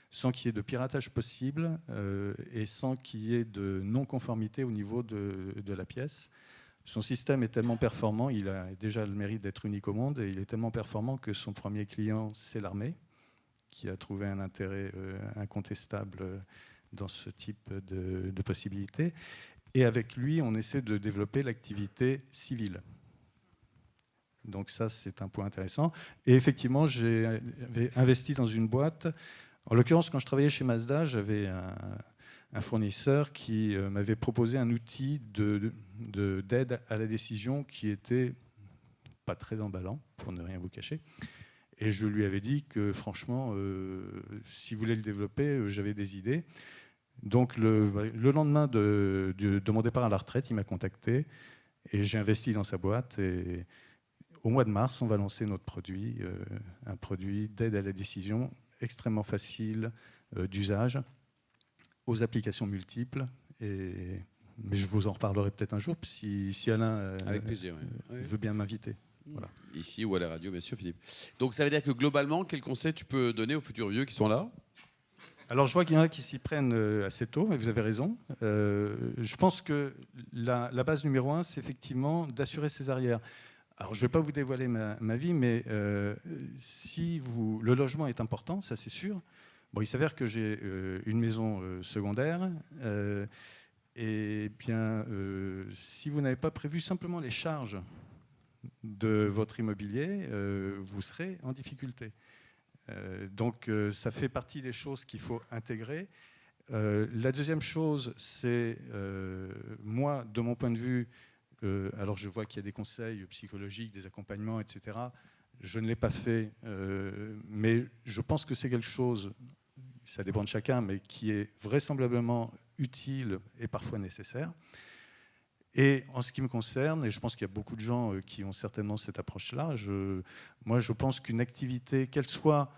sans qu'il y ait de piratage possible et sans qu'il y ait de non-conformité au niveau de la pièce. Son système est tellement performant, il a déjà le mérite d'être unique au monde, et il est tellement performant que son premier client, c'est l'armée, qui a trouvé un intérêt incontestable dans ce type de possibilités. Et avec lui, on essaie de développer l'activité civile. Donc ça, c'est un point intéressant. Et effectivement, j'ai investi dans une boîte. En l'occurrence, quand je travaillais chez Mazda, j'avais un fournisseur qui m'avait proposé un outil d'aide à la décision qui était pas très emballant, pour ne rien vous cacher. Et je lui avais dit que franchement, si vous voulez le développer, j'avais des idées. Donc le lendemain de mon départ à la retraite, il m'a contacté et j'ai investi dans sa boîte. Et au mois de mars, on va lancer notre produit, un produit d'aide à la décision extrêmement facile d'usage, aux applications multiples. Mais je vous en reparlerai peut-être un jour si Alain avec plaisir, oui. veut bien m'inviter. Voilà. Ici ou à la radio, bien sûr, Philippe. Donc ça veut dire que globalement, quel conseil tu peux donner aux futurs vieux qui sont là? Alors je vois qu'il y en a qui s'y prennent assez tôt, et vous avez raison. Je pense que la base numéro 1, c'est effectivement d'assurer ses arrières. Alors je ne vais pas vous dévoiler ma vie, mais le logement est important, ça c'est sûr. Bon, il s'avère que j'ai une maison secondaire. Et bien, si vous n'avez pas prévu simplement les charges de votre immobilier, vous serez en difficulté. Donc ça fait partie des choses qu'il faut intégrer. La deuxième chose, c'est, moi, de mon point de vue, alors je vois qu'il y a des conseils psychologiques, des accompagnements, etc. Je ne l'ai pas fait, mais je pense que c'est quelque chose, ça dépend de chacun, mais qui est vraisemblablement utile et parfois nécessaire. Et en ce qui me concerne, et je pense qu'il y a beaucoup de gens qui ont certainement cette approche-là, moi je pense qu'une activité, qu'elle soit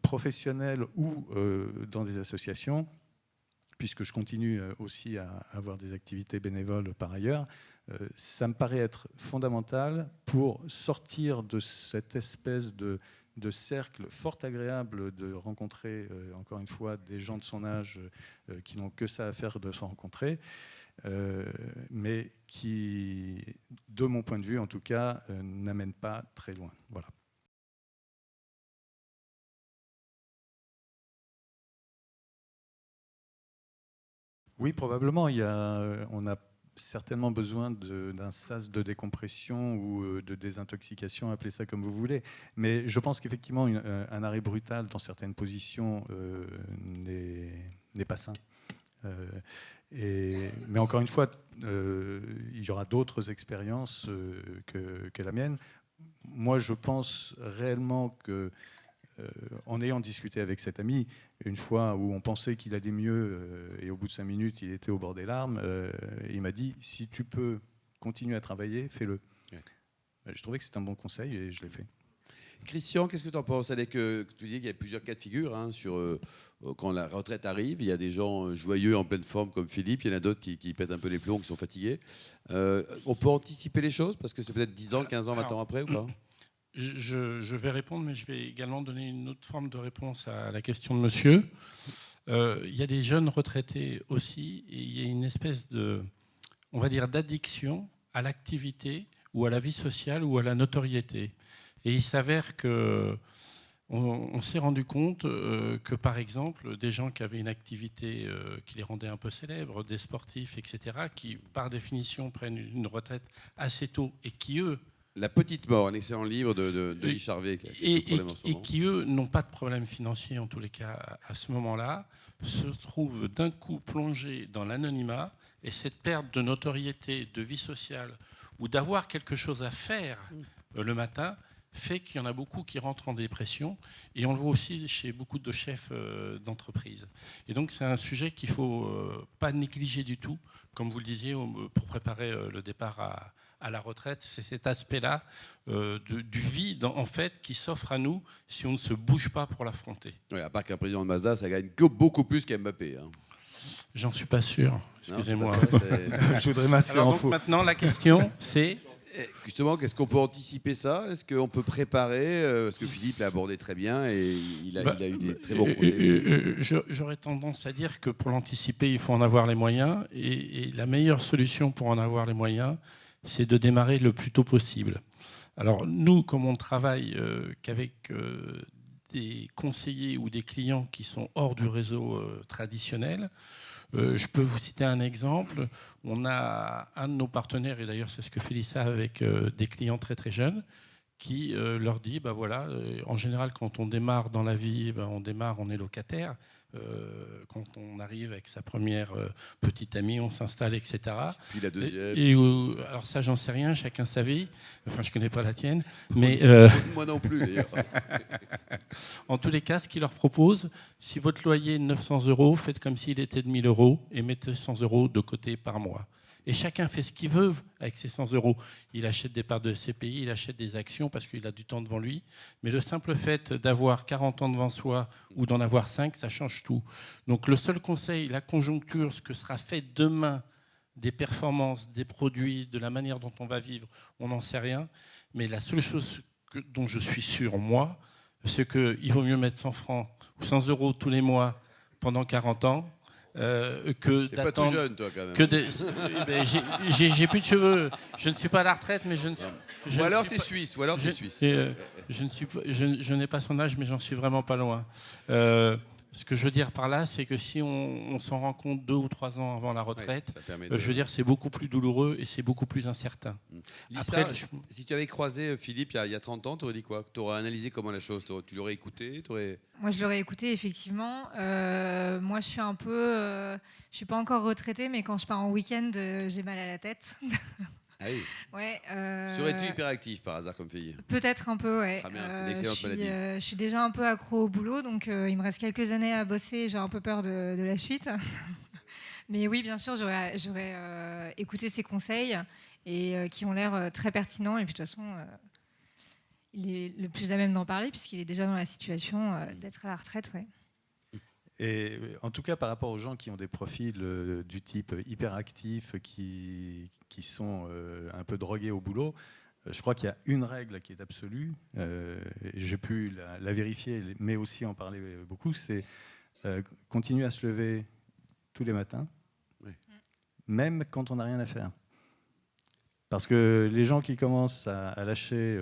professionnelle ou dans des associations, puisque je continue aussi à avoir des activités bénévoles par ailleurs, ça me paraît être fondamental pour sortir de cette espèce de cercle fort agréable de rencontrer, encore une fois, des gens de son âge qui n'ont que ça à faire de se rencontrer. Mais qui, de mon point de vue en tout cas, n'amène pas très loin. Voilà. Oui, probablement. On a certainement besoin d'un sas de décompression ou de désintoxication, appelez ça comme vous voulez. Mais je pense qu'effectivement, un arrêt brutal dans certaines positions n'est pas sain. Mais encore une fois, il y aura d'autres expériences que la mienne. Moi, je pense réellement que, en ayant discuté avec cet ami, une fois où on pensait qu'il allait mieux, et au bout de 5 minutes, il était au bord des larmes, il m'a dit, si tu peux continuer à travailler, fais-le. Ouais. Je trouvais que c'était un bon conseil et je l'ai fait. Christian, qu'est-ce que tu en penses? Tu dis qu'il y a plusieurs cas de figure hein, sur quand la retraite arrive. Il y a des gens joyeux, en pleine forme comme Philippe. Il y en a d'autres qui pètent un peu les plombs, qui sont fatigués. On peut anticiper les choses parce que c'est peut-être 10 ans, 15 ans, 20 ans après ou pas? Je vais répondre, mais je vais également donner une autre forme de réponse à la question de monsieur. Il y a des jeunes retraités aussi, et il y a une espèce de, on va dire, d'addiction à l'activité ou à la vie sociale ou à la notoriété. Et il s'avère que on s'est rendu compte que, par exemple, des gens qui avaient une activité qui les rendait un peu célèbres, des sportifs, etc., qui, par définition, prennent une retraite assez tôt et qui, eux... La petite mort, un excellent livre de Denis Charvet. Et qui, eux, n'ont pas de problème financier, en tous les cas, à ce moment-là, se trouvent d'un coup plongés dans l'anonymat, et cette perte de notoriété, de vie sociale, ou d'avoir quelque chose à faire le matin, fait qu'il y en a beaucoup qui rentrent en dépression, et on le voit aussi chez beaucoup de chefs d'entreprise. Et donc c'est un sujet qu'il ne faut pas négliger du tout, comme vous le disiez, pour préparer le départ à la retraite. C'est cet aspect-là du vide, en fait, qui s'offre à nous si on ne se bouge pas pour l'affronter. Oui, à part qu'un président de Mazda, ça gagne que beaucoup plus qu'Mbappé. Hein. J'en suis pas sûr, excusez-moi. Je voudrais m'inscrire en faux. Maintenant, la question, c'est... Justement, qu'est-ce qu'on peut anticiper ça? Est-ce qu'on peut préparer? Parce que Philippe l'a abordé très bien et il a eu des très bons conseils. J'aurais tendance à dire que pour l'anticiper, il faut en avoir les moyens. Et la meilleure solution pour en avoir les moyens, c'est de démarrer le plus tôt possible. Alors nous, comme on travaille qu'avec des conseillers ou des clients qui sont hors du réseau traditionnel, je peux vous citer un exemple. On a un de nos partenaires, et d'ailleurs c'est ce que Félissa a avec des clients très très jeunes, qui leur dit, bah voilà, en général quand on démarre dans la vie, on est locataire. Quand on arrive avec sa première petite amie, on s'installe, etc. Puis la deuxième. Alors ça, j'en sais rien, chacun sa vie. Enfin, je ne connais pas la tienne. Mais moi non plus, d'ailleurs. En tous les cas, ce qu'ils leur proposent, si votre loyer est de 900 €, faites comme s'il était de 1000 € et mettez 100 € de côté par mois. Et chacun fait ce qu'il veut avec ses 100 €. Il achète des parts de SCPI, il achète des actions parce qu'il a du temps devant lui. Mais le simple fait d'avoir 40 ans devant soi ou d'en avoir 5, ça change tout. Donc le seul conseil, la conjoncture, ce que sera fait demain, des performances, des produits, de la manière dont on va vivre, on n'en sait rien. Mais la seule chose dont je suis sûr, moi, c'est qu'il vaut mieux mettre 100 francs ou 100 € tous les mois pendant 40 ans, que t'es pas tout jeune, toi, quand même. J'ai plus de cheveux. Je ne suis pas à la retraite, mais je ne suis. Ou alors t'es suisse. Je n'ai pas son âge, mais j'en suis vraiment pas loin. Ce que je veux dire par là, c'est que si on s'en rend compte 2 ou 3 ans avant la retraite, je veux dire, c'est beaucoup plus douloureux et c'est beaucoup plus incertain. Lisa, après, si tu avais croisé Philippe il y a 30 ans, tu aurais dit quoi? Tu aurais analysé comment la chose? Tu l'aurais écouté? Moi, je l'aurais écouté, effectivement. Moi, je suis un peu... je suis pas encore retraitée, mais quand je pars en week-end, j'ai mal à la tête. Ah oui. Ouais, serais-tu hyperactif par hasard comme fille? Peut-être un peu, ouais. Très bien, c'est une excellente maladie. Je suis déjà un peu accro au boulot, donc il me reste quelques années à bosser. J'ai un peu peur de la suite. Mais oui, bien sûr, j'aurais écouté ses conseils et qui ont l'air très pertinents. Et puis de toute façon, il est le plus à même d'en parler puisqu'il est déjà dans la situation d'être à la retraite, ouais. Et en tout cas, par rapport aux gens qui ont des profils du type hyperactif, qui sont un peu drogués au boulot, je crois qu'il y a une règle qui est absolue. J'ai pu la vérifier, mais aussi en parler beaucoup. C'est continuer à se lever tous les matins, oui, même quand on n'a rien à faire. Parce que les gens qui commencent à lâcher...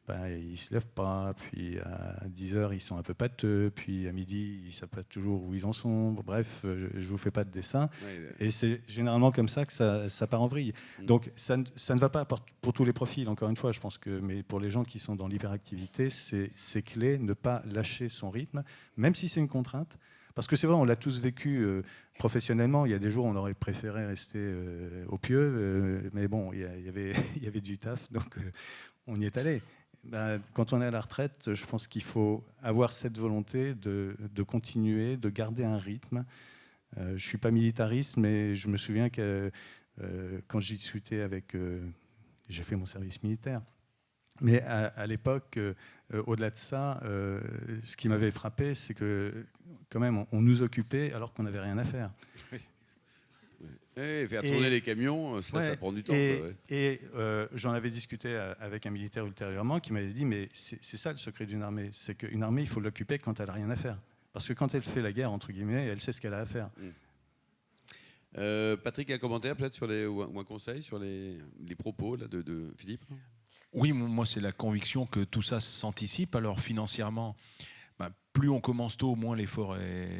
ils ne se lèvent pas, puis à 10h, ils sont un peu pâteux, puis à midi, ils ne savent pas toujours où ils en sont. Bref, je ne vous fais pas de dessin. Et c'est généralement comme ça que ça part en vrille. Donc, ça ne va pas pour tous les profils, encore une fois, je pense que, mais pour les gens qui sont dans l'hyperactivité, c'est clé, ne pas lâcher son rythme, même si c'est une contrainte. Parce que c'est vrai, on l'a tous vécu professionnellement. Il y a des jours où on aurait préféré rester au pieu, mais bon, il y avait du taf, donc on y est allé. Quand on est à la retraite, je pense qu'il faut avoir cette volonté de continuer, de garder un rythme. Je ne suis pas militariste, mais je me souviens que quand j'ai discuté avec... j'ai fait mon service militaire. Mais à l'époque, au-delà de ça, ce qui m'avait frappé, c'est que quand même, on nous occupait alors qu'on n'avait rien à faire. Faire tourner les camions, ça prend du temps. Et j'en avais discuté avec un militaire ultérieurement qui m'avait dit, mais c'est ça le secret d'une armée, c'est qu'une armée, il faut l'occuper quand elle n'a rien à faire. Parce que quand elle fait la guerre, entre guillemets, elle sait ce qu'elle a à faire. Patrick, un commentaire peut-être ou un conseil sur les propos là, de Philippe? Oui, moi c'est la conviction que tout ça s'anticipe. Alors financièrement, plus on commence tôt, moins l'effort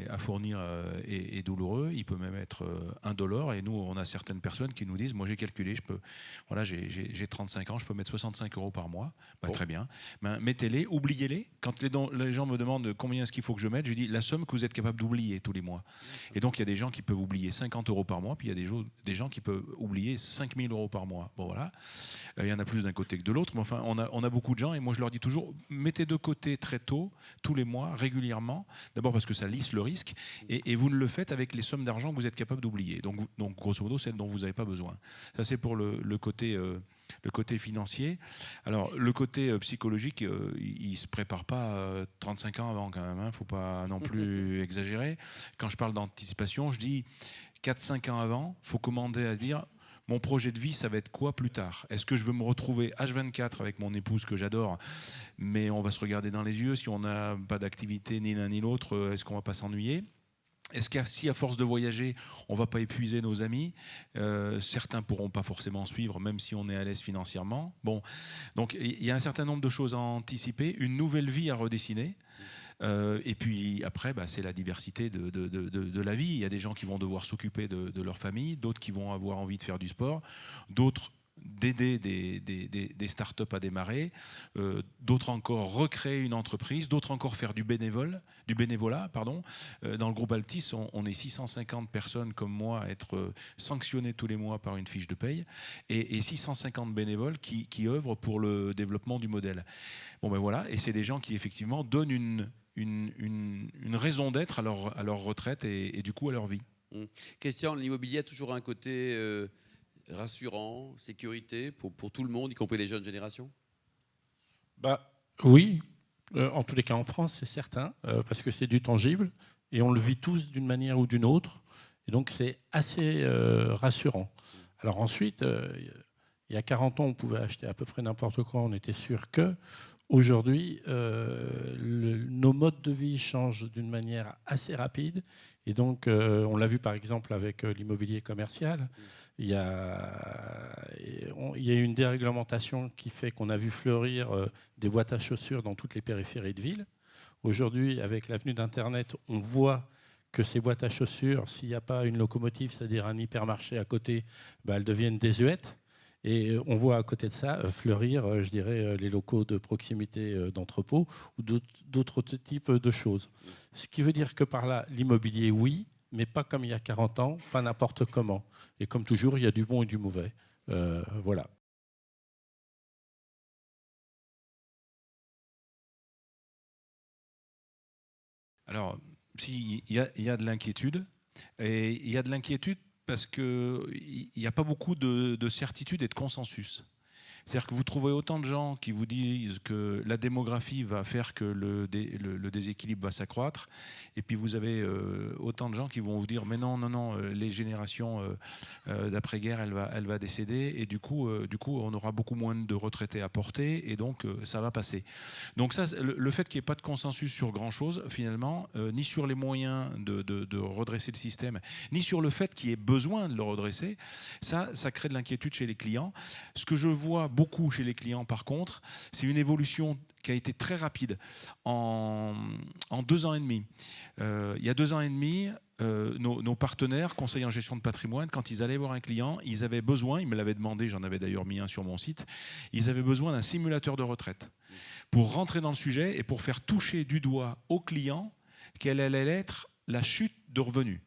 à fournir est douloureux. Il peut même être indolore. Et nous, on a certaines personnes qui nous disent, moi j'ai calculé, j'ai 35 ans, je peux mettre 65 € par mois. Très bien. Mettez-les, oubliez-les. Quand les gens me demandent combien est-ce qu'il faut que je mette, je dis la somme que vous êtes capable d'oublier tous les mois. Et donc il y a des gens qui peuvent oublier 50 € par mois, puis il y a des gens qui peuvent oublier 5 000 € par mois. Bon voilà. Il y en a plus d'un côté que de l'autre. Mais enfin, on a beaucoup de gens. Et moi je leur dis toujours, mettez de côté très tôt, tous les mois, régulièrement, d'abord parce que ça lisse le risque, et vous ne le faites avec les sommes d'argent que vous êtes capable d'oublier. Donc grosso modo, celles dont vous n'avez pas besoin. Ça, c'est pour le côté financier. Alors, le côté psychologique, il ne se prépare pas 35 ans avant quand même. Il ne faut pas non plus exagérer. Quand je parle d'anticipation, je dis 4-5 ans avant, il faut commander à se dire... Mon projet de vie, ça va être quoi plus tard? Est-ce que je veux me retrouver H24 avec mon épouse que j'adore, mais on va se regarder dans les yeux si on n'a pas d'activité ni l'un ni l'autre, est-ce qu'on va pas s'ennuyer? Est-ce que si à force de voyager, on ne va pas épuiser nos amis? Certains ne pourront pas forcément suivre, même si on est à l'aise financièrement. Bon, donc il y a un certain nombre de choses à anticiper, une nouvelle vie à redessiner. Et puis après, c'est la diversité de la vie. Il y a des gens qui vont devoir s'occuper de leur famille, d'autres qui vont avoir envie de faire du sport, d'autres d'aider des startups à démarrer, d'autres encore recréer une entreprise, d'autres encore faire du bénévolat. Dans le groupe Altis, on est 650 personnes comme moi à être sanctionnées tous les mois par une fiche de paye, et 650 bénévoles qui œuvrent pour le développement du modèle. Bon voilà, et c'est des gens qui effectivement donnent une raison d'être à leur retraite et du coup à leur vie. Christian, l'immobilier a toujours un côté rassurant, sécurité pour tout le monde, y compris les jeunes générations? Oui, en tous les cas en France, c'est certain, parce que c'est du tangible et on le vit tous d'une manière ou d'une autre. Et donc c'est assez rassurant. Alors ensuite, il y a 40 ans, on pouvait acheter à peu près n'importe quoi, on était sûr que. Aujourd'hui, nos modes de vie changent d'une manière assez rapide. Et donc, on l'a vu par exemple avec l'immobilier commercial. Il y a une déréglementation qui fait qu'on a vu fleurir des boîtes à chaussures dans toutes les périphéries de ville. Aujourd'hui, avec l'avenue d'Internet, on voit que ces boîtes à chaussures, s'il n'y a pas une locomotive, c'est-à-dire un hypermarché à côté, elles deviennent désuètes. Et on voit à côté de ça fleurir, je dirais, les locaux de proximité d'entrepôts ou d'autres types de choses. Ce qui veut dire que par là, l'immobilier, oui, mais pas comme il y a 40 ans, pas n'importe comment. Et comme toujours, il y a du bon et du mauvais. Voilà. Alors, il y a de l'inquiétude, et il y a de l'inquiétude parce qu'il n'y a pas beaucoup de certitude et de consensus. C'est-à-dire que vous trouvez autant de gens qui vous disent que la démographie va faire que le déséquilibre va s'accroître, et puis vous avez autant de gens qui vont vous dire mais non, les générations d'après-guerre, elle va décéder, et du coup, on aura beaucoup moins de retraités à porter, et donc ça va passer. Donc ça, le fait qu'il n'y ait pas de consensus sur grand-chose, finalement, ni sur les moyens de redresser le système, ni sur le fait qu'il y ait besoin de le redresser, ça crée de l'inquiétude chez les clients. Ce que je vois beaucoup chez les clients, par contre, c'est une évolution qui a été très rapide en 2 ans et demi. Il y a 2 ans et demi, nos partenaires, conseillers en gestion de patrimoine, quand ils allaient voir un client, ils avaient besoin, ils me l'avaient demandé, j'en avais d'ailleurs mis un sur mon site, ils avaient besoin d'un simulateur de retraite pour rentrer dans le sujet et pour faire toucher du doigt au client quelle allait être la chute de revenus.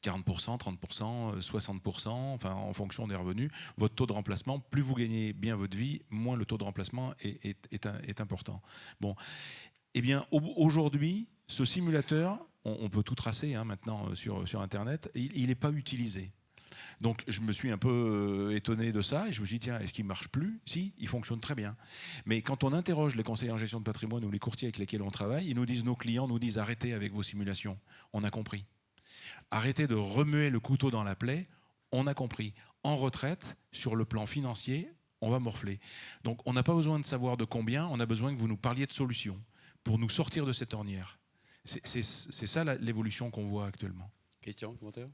40%, 30%, 60%, enfin, en fonction des revenus, votre taux de remplacement, plus vous gagnez bien votre vie, moins le taux de remplacement est important. Bon, eh bien, aujourd'hui, ce simulateur, on peut tout tracer maintenant sur Internet, il n'est pas utilisé. Donc je me suis un peu étonné de ça et je me suis dit, tiens, est-ce qu'il ne marche plus? Si, il fonctionne très bien. Mais quand on interroge les conseillers en gestion de patrimoine ou les courtiers avec lesquels on travaille, ils nous disent, nos clients nous disent, arrêtez avec vos simulations, on a compris. Arrêtez de remuer le couteau dans la plaie, on a compris. En retraite, sur le plan financier, on va morfler. Donc on n'a pas besoin de savoir de combien, on a besoin que vous nous parliez de solutions pour nous sortir de cette ornière. C'est ça l'évolution qu'on voit actuellement. Christian, commentaire?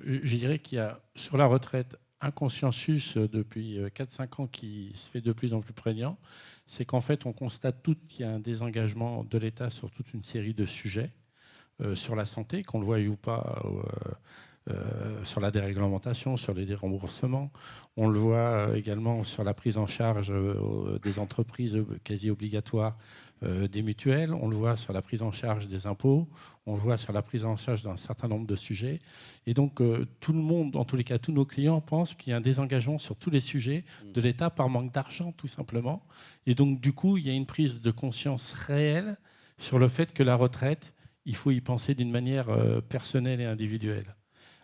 Je dirais qu'il y a sur la retraite un consensus depuis 4-5 ans qui se fait de plus en plus prégnant. C'est qu'en fait, on constate qu'il y a un désengagement de l'État sur toute une série de sujets, sur la santé, qu'on le voie ou pas, sur la déréglementation, sur les déremboursements. On le voit également sur la prise en charge des entreprises quasi obligatoires, des mutuelles. On le voit sur la prise en charge des impôts. On le voit sur la prise en charge d'un certain nombre de sujets. Et donc, tout le monde, en tous les cas, tous nos clients pensent qu'il y a un désengagement sur tous les sujets de l'État par manque d'argent, tout simplement. Et donc, du coup, il y a une prise de conscience réelle sur le fait que la retraite, il faut y penser d'une manière personnelle et individuelle.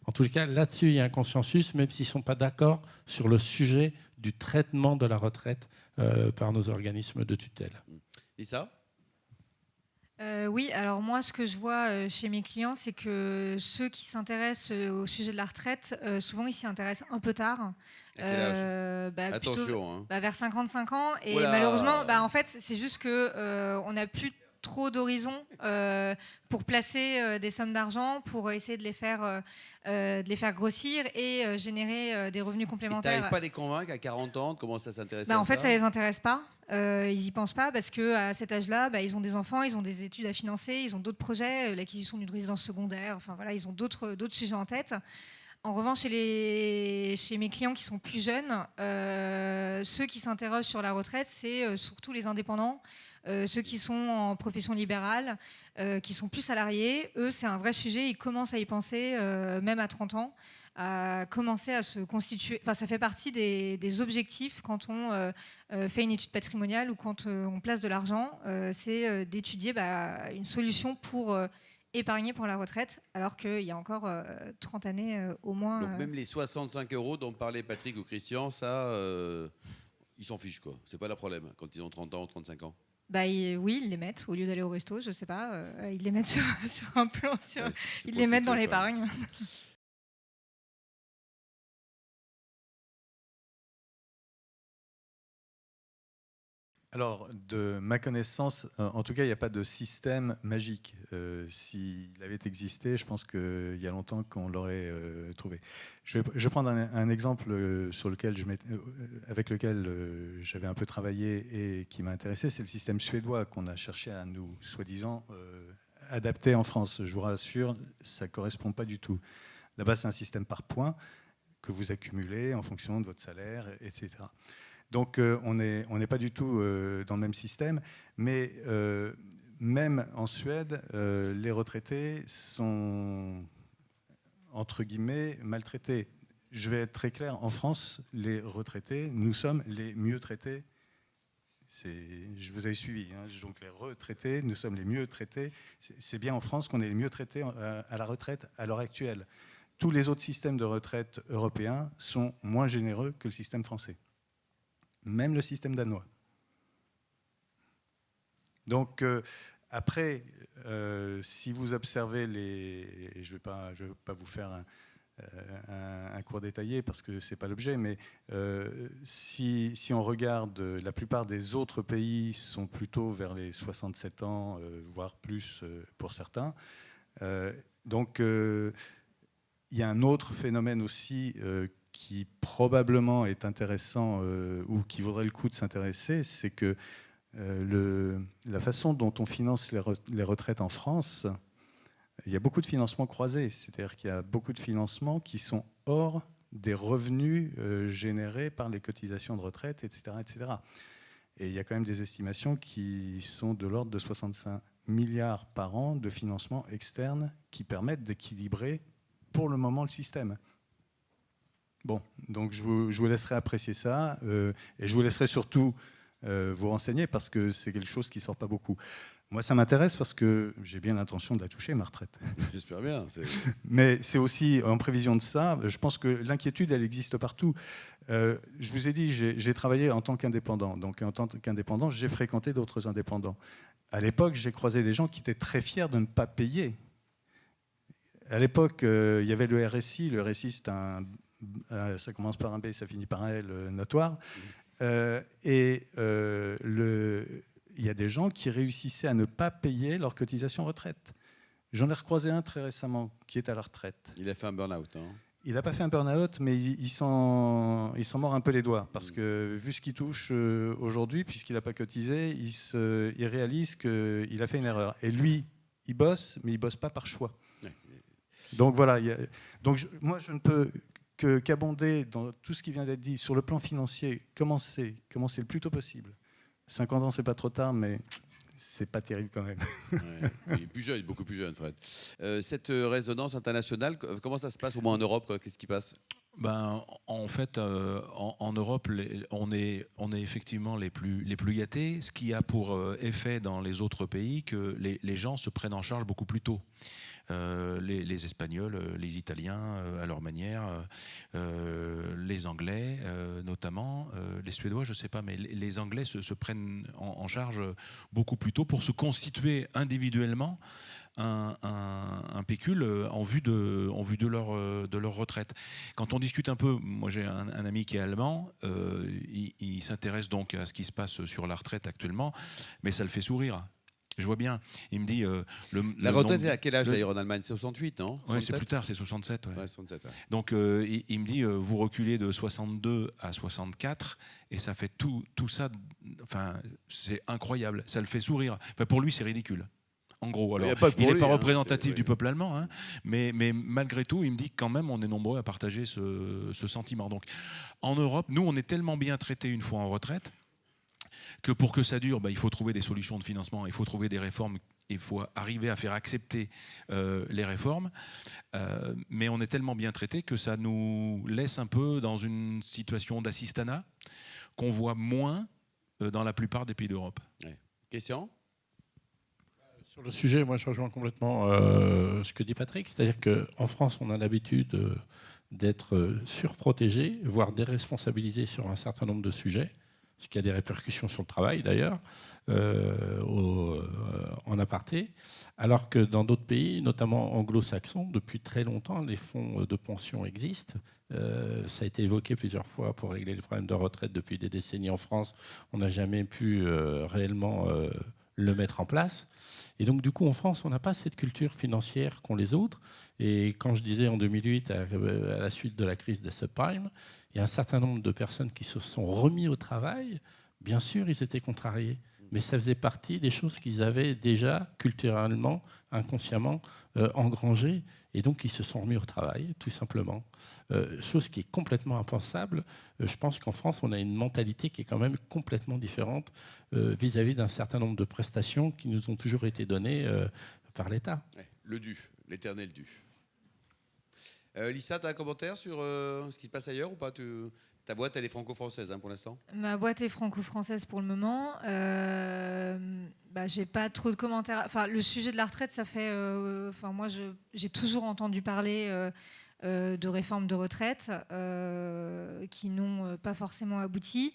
En tous les cas, là-dessus, il y a un consensus, même s'ils ne sont pas d'accord sur le sujet du traitement de la retraite par nos organismes de tutelle. Lisa? Oui, alors moi, ce que je vois chez mes clients, c'est que ceux qui s'intéressent au sujet de la retraite, souvent, ils s'y intéressent un peu tard. À quel âge? Attention. Plutôt, vers 55 ans. Et Oula. malheureusement, en fait, c'est juste qu'on n'a plus trop d'horizons pour placer des sommes d'argent, pour essayer de les faire grossir et générer des revenus complémentaires. Tu n'arrives pas à les convaincre à 40 ans de commencer à s'intéresser à ça? En fait, ça les intéresse pas. Ils y pensent pas parce qu'à cet âge-là, ils ont des enfants, ils ont des études à financer, ils ont d'autres projets, l'acquisition d'une résidence secondaire. Enfin voilà, ils ont d'autres sujets en tête. En revanche, chez mes clients qui sont plus jeunes, ceux qui s'interrogent sur la retraite, c'est surtout les indépendants. Ceux qui sont en profession libérale, qui sont plus salariés, eux, c'est un vrai sujet. Ils commencent à y penser, même à 30 ans, à commencer à se constituer. Enfin, ça fait partie des objectifs quand on fait une étude patrimoniale ou quand on place de l'argent. C'est d'étudier une solution pour épargner pour la retraite, alors qu'il y a encore 30 années au moins. Donc même les 65 € dont parlaient Patrick ou Christian, ça, ils s'en fichent, quoi. C'est pas le problème quand ils ont 30 ans, 35 ans. Oui, ils les mettent au lieu d'aller au resto, je sais pas. Ils les mettent sur un plan, Ouais, ils les mettent dans l'épargne. Alors, de ma connaissance, en tout cas, il n'y a pas de système magique. S'il avait existé, je pense qu'il y a longtemps qu'on l'aurait trouvé. Je vais prendre un exemple avec lequel j'avais un peu travaillé et qui m'a intéressé. C'est le système suédois qu'on a cherché à nous, soi-disant, adapter en France. Je vous rassure, ça ne correspond pas du tout. Là-bas, c'est un système par points que vous accumulez en fonction de votre salaire, etc. Donc on n'est pas du tout dans le même système, mais même en Suède, les retraités sont, entre guillemets, maltraités. Je vais être très clair, en France, les retraités, nous sommes les mieux traités. Je vous avais suivi, hein, donc les retraités, nous sommes les mieux traités. C'est bien en France qu'on est les mieux traités à la retraite à l'heure actuelle. Tous les autres systèmes de retraite européens sont moins généreux que le système français. Même le système danois. Donc, après, si vous observez je ne vais pas vous faire un cours détaillé parce que ce n'est pas l'objet, mais si on regarde, la plupart des autres pays sont plutôt vers les 67 ans, voire plus pour certains. Donc, il y a un autre phénomène aussi qui probablement est intéressant ou qui vaudrait le coup de s'intéresser, c'est que la façon dont on finance les retraites en France, il y a beaucoup de financements croisés, c'est-à-dire qu'il y a beaucoup de financements qui sont hors des revenus générés par les cotisations de retraite, etc., etc. Et il y a quand même des estimations qui sont de l'ordre de 65 milliards par an de financement externe qui permettent d'équilibrer pour le moment le système. Bon, donc je vous laisserai apprécier ça et je vous laisserai surtout vous renseigner parce que c'est quelque chose qui ne sort pas beaucoup. Moi, ça m'intéresse parce que j'ai bien l'intention de la toucher, ma retraite. J'espère bien. Mais c'est aussi, en prévision de ça, je pense que l'inquiétude, elle existe partout. Je vous ai dit, j'ai travaillé en tant qu'indépendant. Donc, en tant qu'indépendant, j'ai fréquenté d'autres indépendants. À l'époque, j'ai croisé des gens qui étaient très fiers de ne pas payer. À l'époque, il y avait le RSI. Le RSI, c'est ça commence par un B, ça finit par un L notoire. Il y a des gens qui réussissaient à ne pas payer leur cotisation retraite. J'en ai recroisé un très récemment qui est à la retraite. Il a fait un burn-out, non? Il n'a pas fait un burn-out, mais il s'en mord un peu les doigts. Parce que vu ce qu'il touche aujourd'hui, puisqu'il n'a pas cotisé, il réalise qu'il a fait une erreur. Et lui, il bosse, mais il ne bosse pas par choix. Ouais. Donc voilà. Moi, je ne peux qu'abonder dans tout ce qui vient d'être dit. Sur le plan financier, commencer le plus tôt possible. 50 ans, c'est pas trop tard, mais c'est pas terrible quand même. Ouais, il est plus jeune, beaucoup plus jeune, Fred. Cette résonance internationale, comment ça se passe, au moins en Europe? Qu'est-ce qui passe? En fait, en Europe, on est effectivement les plus gâtés, ce qui a pour effet dans les autres pays que les gens se prennent en charge beaucoup plus tôt. Les Espagnols, les Italiens à leur manière, les Anglais notamment, les Suédois, je ne sais pas, mais les Anglais se prennent en charge beaucoup plus tôt pour se constituer individuellement un pécule en vue de leur retraite. Quand on discute un peu, moi j'ai un ami qui est allemand, il s'intéresse donc à ce qui se passe sur la retraite actuellement, mais ça le fait sourire. Je vois bien. Il me dit... la retraite est à quel âge d'ailleurs en Allemagne? C'est 68, non? Oui, c'est plus tard, c'est 67. Ouais. Ouais, 67 ouais. Donc il me dit, vous reculez de 62 à 64, et ça fait tout ça... Enfin, c'est incroyable. Ça le fait sourire. Enfin, pour lui, c'est ridicule. En gros, alors, il n'est pas représentatif du peuple allemand, hein, mais malgré tout, il me dit que quand même, on est nombreux à partager ce sentiment. Donc, en Europe, nous, on est tellement bien traités une fois en retraite que pour que ça dure, il faut trouver des solutions de financement, il faut trouver des réformes, il faut arriver à faire accepter les réformes. Mais on est tellement bien traités que ça nous laisse un peu dans une situation d'assistanat qu'on voit moins dans la plupart des pays d'Europe. Ouais. Question ? Sur le sujet, moi je rejoins complètement ce que dit Patrick, c'est-à-dire qu'en France, on a l'habitude d'être surprotégé, voire déresponsabilisé sur un certain nombre de sujets, ce qui a des répercussions sur le travail d'ailleurs, en aparté, alors que dans d'autres pays, notamment anglo-saxons, depuis très longtemps, les fonds de pension existent. Ça a été évoqué plusieurs fois pour régler les problèmes de retraite depuis des décennies en France. On n'a jamais pu réellement le mettre en place. Et donc, du coup, en France, on n'a pas cette culture financière qu'ont les autres. Et quand je disais en 2008, à la suite de la crise des subprimes, il y a un certain nombre de personnes qui se sont remis au travail. Bien sûr, ils étaient contrariés, mais ça faisait partie des choses qu'ils avaient déjà culturellement, inconsciemment engrangées. Et donc, ils se sont remis au travail, tout simplement. Chose qui est complètement impensable. Je pense qu'en France, on a une mentalité qui est quand même complètement différente vis-à-vis d'un certain nombre de prestations qui nous ont toujours été données par l'État. Ouais, le dû, l'éternel dû. Lisa, tu as un commentaire sur ce qui se passe ailleurs ou pas? Ta boîte, elle est franco-française pour l'instant? Ma boîte est franco-française pour le moment. J'ai pas trop de commentaires. Enfin, le sujet de la retraite, ça fait... moi, j'ai toujours entendu parler de réformes de retraite qui n'ont pas forcément abouti.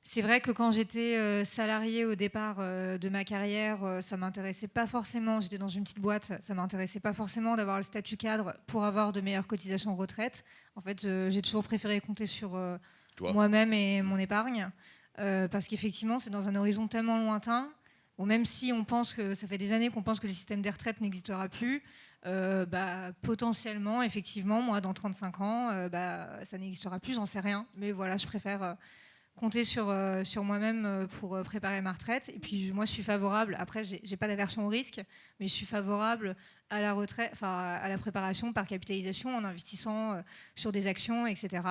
C'est vrai que quand j'étais salariée au départ de ma carrière, ça m'intéressait pas forcément, j'étais dans une petite boîte, ça m'intéressait pas forcément d'avoir le statut cadre pour avoir de meilleures cotisations retraite. En fait, j'ai toujours préféré compter sur moi-même et mon épargne, parce qu'effectivement, c'est dans un horizon tellement lointain, où même si on pense que ça fait des années qu'on pense que le système des retraites n'existera plus, potentiellement, effectivement, moi, dans 35 ans, ça n'existera plus, j'en sais rien. Mais voilà, je préfère... compter sur moi-même pour préparer ma retraite. Et puis moi, je suis favorable, après, j'ai pas d'aversion au risque, mais je suis favorable à la retraite, à la préparation par capitalisation en investissant sur des actions, etc.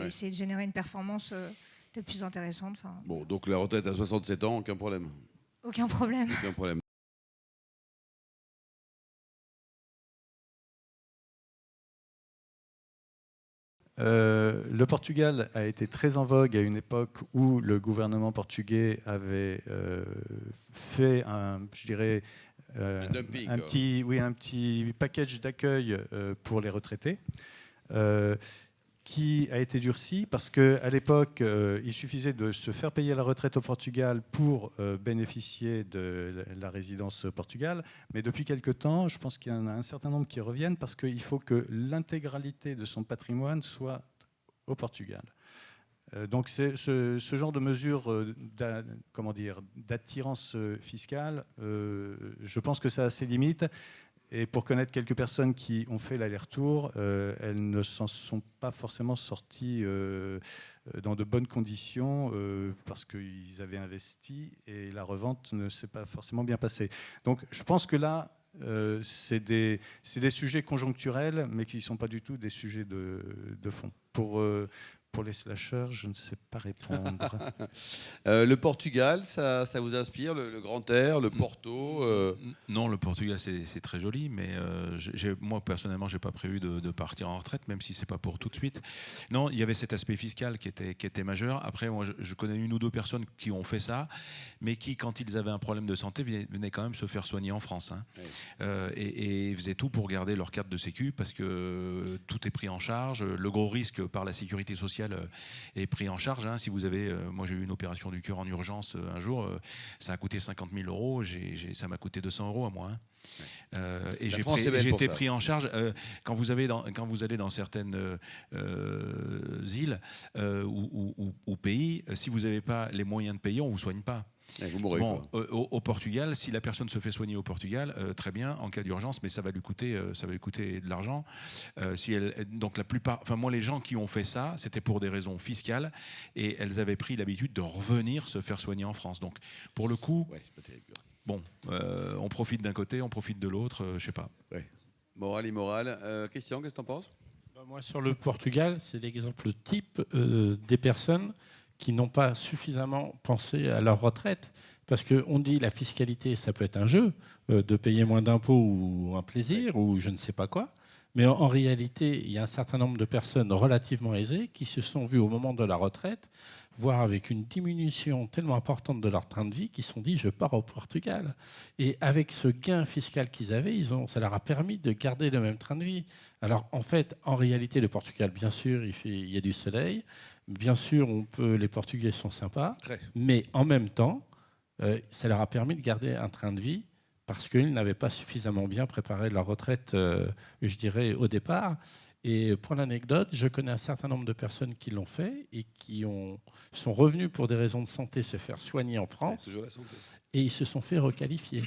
Essayer de générer une performance peut-être plus intéressante. Bon, donc la retraite à 67 ans, aucun problème. Aucun problème. Aucun problème. Le Portugal a été très en vogue à une époque où le gouvernement portugais avait fait je dirais, Un dumping, un petit package d'accueil pour les retraités. Qui a été durci parce qu'à l'époque, il suffisait de se faire payer la retraite au Portugal pour bénéficier de la résidence au Portugal. Mais depuis quelque temps, je pense qu'il y en a un certain nombre qui reviennent parce qu'il faut que l'intégralité de son patrimoine soit au Portugal. Donc ce genre de mesure d'attirance fiscale, je pense que ça a ses limites. Et pour connaître quelques personnes qui ont fait l'aller-retour, elles ne s'en sont pas forcément sorties dans de bonnes conditions parce qu'ils avaient investi et la revente ne s'est pas forcément bien passée. Donc je pense que là, c'est des sujets conjoncturels, mais qui ne sont pas du tout des sujets de fond. Pour les slasheurs, je ne sais pas répondre. Le Portugal, ça vous inspire, le grand air, le Porto Non, le Portugal, c'est très joli, mais moi, personnellement, je n'ai pas prévu de partir en retraite, même si ce n'est pas pour tout de suite. Non, il y avait cet aspect fiscal qui était majeur. Après, moi, je connais une ou deux personnes qui ont fait ça, mais qui, quand ils avaient un problème de santé, venaient quand même se faire soigner en France. Hein. Oui. Et faisaient tout pour garder leur carte de sécu, parce que tout est pris en charge. Le gros risque par la sécurité sociale est pris en charge. Hein. Si vous avez, moi j'ai eu une opération du cœur en urgence un jour, ça a coûté 50 000 euros, ça m'a coûté 200 euros à moi. Hein. Et j'ai été pris en charge quand vous allez dans certaines îles ou pays, si vous n'avez pas les moyens de payer, on ne vous soigne pas. Vous mourrez, au Portugal, si la personne se fait soigner au Portugal, très bien, en cas d'urgence, mais ça va lui coûter de l'argent. Donc la plupart, moi les gens qui ont fait ça, c'était pour des raisons fiscales et elles avaient pris l'habitude de revenir se faire soigner en France. Donc pour le coup, c'est pas terrible. Bon, on profite d'un côté, on profite de l'autre, je sais pas. Ouais. Morale, immorale. Christian, qu'est-ce que tu en penses ? Moi, sur le Portugal, c'est l'exemple type des personnes qui n'ont pas suffisamment pensé à leur retraite. Parce qu'on dit la fiscalité, ça peut être un jeu, de payer moins d'impôts ou un plaisir, ou je ne sais pas quoi. Mais en réalité, il y a un certain nombre de personnes relativement aisées qui se sont vues au moment de la retraite, voire avec une diminution tellement importante de leur train de vie, qu'ils se sont dit « je pars au Portugal ». Et avec ce gain fiscal qu'ils avaient, ça leur a permis de garder le même train de vie. Alors en fait, en réalité, le Portugal, bien sûr, il y a du soleil. Bien sûr, les Portugais sont sympas. Mais en même temps, ça leur a permis de garder un train de vie parce qu'ils n'avaient pas suffisamment bien préparé leur retraite, je dirais, au départ. Et pour l'anecdote, je connais un certain nombre de personnes qui l'ont fait et qui sont revenus pour des raisons de santé se faire soigner en France. Toujours la santé. Et ils se sont fait requalifier.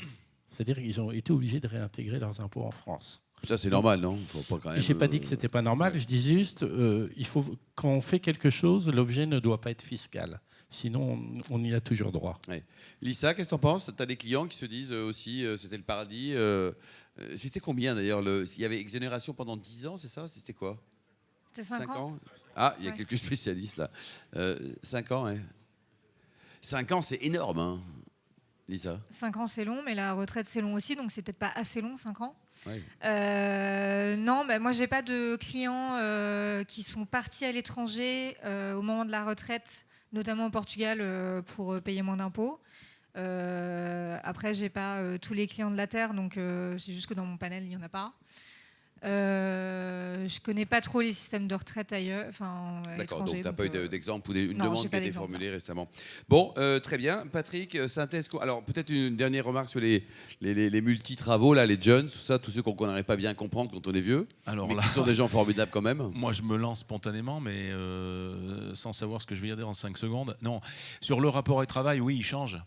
C'est-à-dire qu'ils ont été obligés de réintégrer leurs impôts en France. Ça, c'est normal, non ? Faut pas quand même, je n'ai pas dit que ce n'était pas normal. Je dis juste, quand on fait quelque chose, l'objet ne doit pas être fiscal. Sinon, on y a toujours droit. Ouais. Lisa, qu'est-ce que tu en penses ? Tu as des clients qui se disent aussi c'était le paradis. C'était combien d'ailleurs Il y avait exonération pendant 10 ans, c'est ça ? C'était quoi ? C'était 5 ans. Ah, il y a quelques spécialistes là. 5 ans, ouais. 5 ans, c'est énorme, hein, Lisa. 5 ans, c'est long, mais la retraite, c'est long aussi, donc c'est peut-être pas assez long, 5 ans. Oui. Non, moi, j'ai pas de clients qui sont partis à l'étranger au moment de la retraite, notamment au Portugal, pour payer moins d'impôts. Après, j'ai pas tous les clients de la Terre, donc c'est juste que dans mon panel, il n'y en a pas. Je connais pas trop les systèmes de retraite ailleurs. D'accord, donc tu n'as pas eu d'exemple ou une non, demande qui a été formulée récemment. Bon, très bien. Patrick, synthèse. Alors, peut-être une dernière remarque sur les multi-travaux, là, les jeunes, tout ça, tous ceux qu'on n'arrive pas bien à comprendre quand on est vieux, mais qui sont des gens formidables quand même. Moi, je me lance spontanément, mais sans savoir ce que je vais dire en 5 secondes. Non, sur le rapport au travail, oui, il change.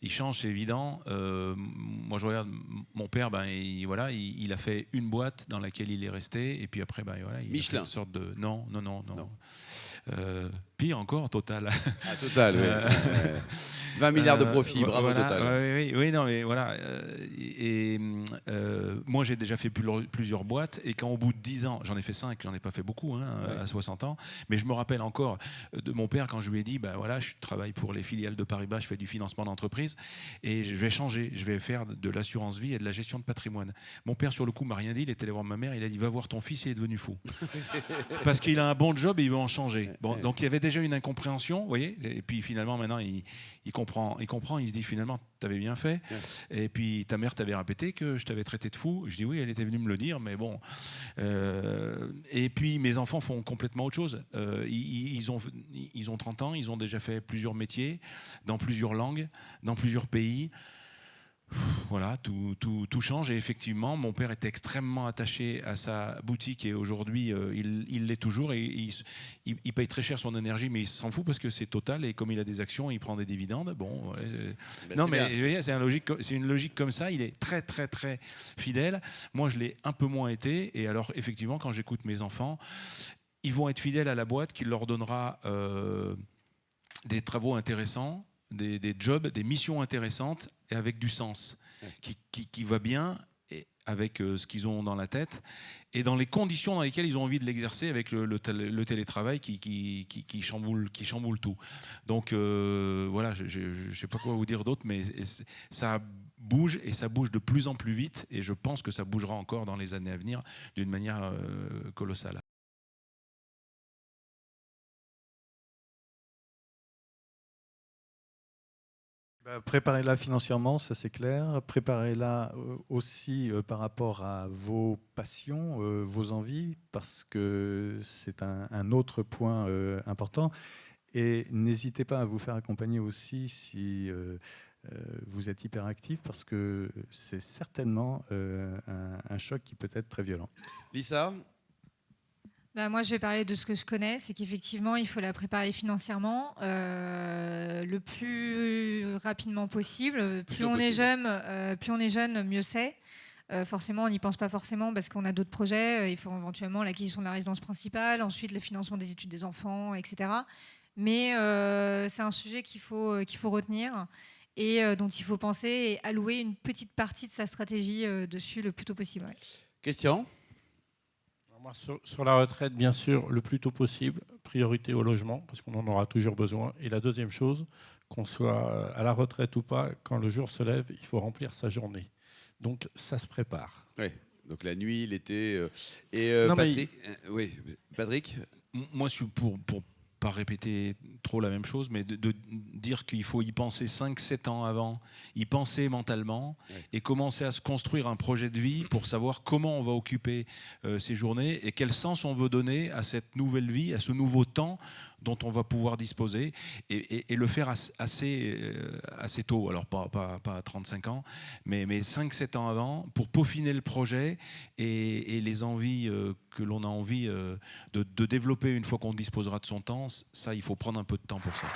Il change, c'est évident. Moi, je regarde mon père, il a fait une boîte dans laquelle il est resté, et puis après, il Michelin. a fait une sorte de non. Pire encore, Total. Ah, Total, oui. 20 milliards de profits, bravo voilà, Total. Oui, non, mais voilà. Moi, j'ai déjà fait plusieurs boîtes, et quand au bout de 10 ans, j'en ai fait 5, j'en ai pas fait beaucoup, à 60 ans, mais je me rappelle encore de mon père quand je lui ai dit, ben voilà, je travaille pour les filiales de Paribas, je fais du financement d'entreprise, et je vais changer, je vais faire de l'assurance vie et de la gestion de patrimoine. Mon père, sur le coup, m'a rien dit, il est allé voir ma mère, il a dit, va voir ton fils, il est devenu fou. Parce qu'il a un bon job et il veut en changer. Bon, donc il y avait déjà une incompréhension, vous voyez, et puis finalement, maintenant, il comprend, il se dit, finalement, tu avais bien fait, et puis ta mère t'avait répété que je t'avais traité de fou. Je dis oui, elle était venue me le dire, mais bon. Et puis mes enfants font complètement autre chose. Ils ont 30 ans, ils ont déjà fait plusieurs métiers, dans plusieurs langues, dans plusieurs pays. Voilà, tout change, et effectivement, mon père était extrêmement attaché à sa boutique, et aujourd'hui, il l'est toujours, et il paye très cher son énergie, mais il s'en fout parce que c'est Total, et comme il a des actions, il prend des dividendes. Bon, non, mais c'est une logique comme ça. Il est très, très, très fidèle. Moi, je l'ai un peu moins été, et alors, effectivement, quand j'écoute mes enfants, ils vont être fidèles à la boîte qui leur donnera des travaux intéressants, des jobs, des missions intéressantes et avec du sens, qui va bien avec ce qu'ils ont dans la tête et dans les conditions dans lesquelles ils ont envie de l'exercer, avec le télétravail qui chamboule tout. Donc voilà, je ne sais pas quoi vous dire d'autre, mais ça bouge, et ça bouge de plus en plus vite, et je pense que ça bougera encore dans les années à venir d'une manière colossale. Préparez-la financièrement, ça c'est clair. Préparez-la aussi par rapport à vos passions, vos envies, parce que c'est un autre point important. Et n'hésitez pas à vous faire accompagner aussi si vous êtes hyperactif, parce que c'est certainement un choc qui peut être très violent. Lisa ? Moi, je vais parler de ce que je connais. C'est qu'effectivement, il faut la préparer financièrement le plus rapidement possible. Plus on est jeune, mieux c'est. Forcément, on n'y pense pas forcément parce qu'on a d'autres projets. Il faut éventuellement l'acquisition de la résidence principale, ensuite le financement des études des enfants, etc. Mais c'est un sujet qu'il faut retenir et dont il faut penser et allouer une petite partie de sa stratégie dessus le plus tôt possible. Ouais. Question ? Moi, sur la retraite, bien sûr, le plus tôt possible, priorité au logement, parce qu'on en aura toujours besoin. Et la deuxième chose, qu'on soit à la retraite ou pas, quand le jour se lève, il faut remplir sa journée. Donc, ça se prépare. Oui, donc la nuit, l'été. Et Patrick, oui, Patrick ? Moi, je suis pour pas répéter trop la même chose, mais de dire qu'il faut y penser 5-7 ans avant, y penser mentalement, et commencer à se construire un projet de vie pour savoir comment on va occuper ces journées et quel sens on veut donner à cette nouvelle vie, à ce nouveau temps dont on va pouvoir disposer, et le faire assez tôt, alors pas à 35 ans, mais 5-7 ans avant, pour peaufiner le projet et les envies que l'on a envie de développer une fois qu'on disposera de son temps. Ça, il faut prendre un peu de temps pour ça.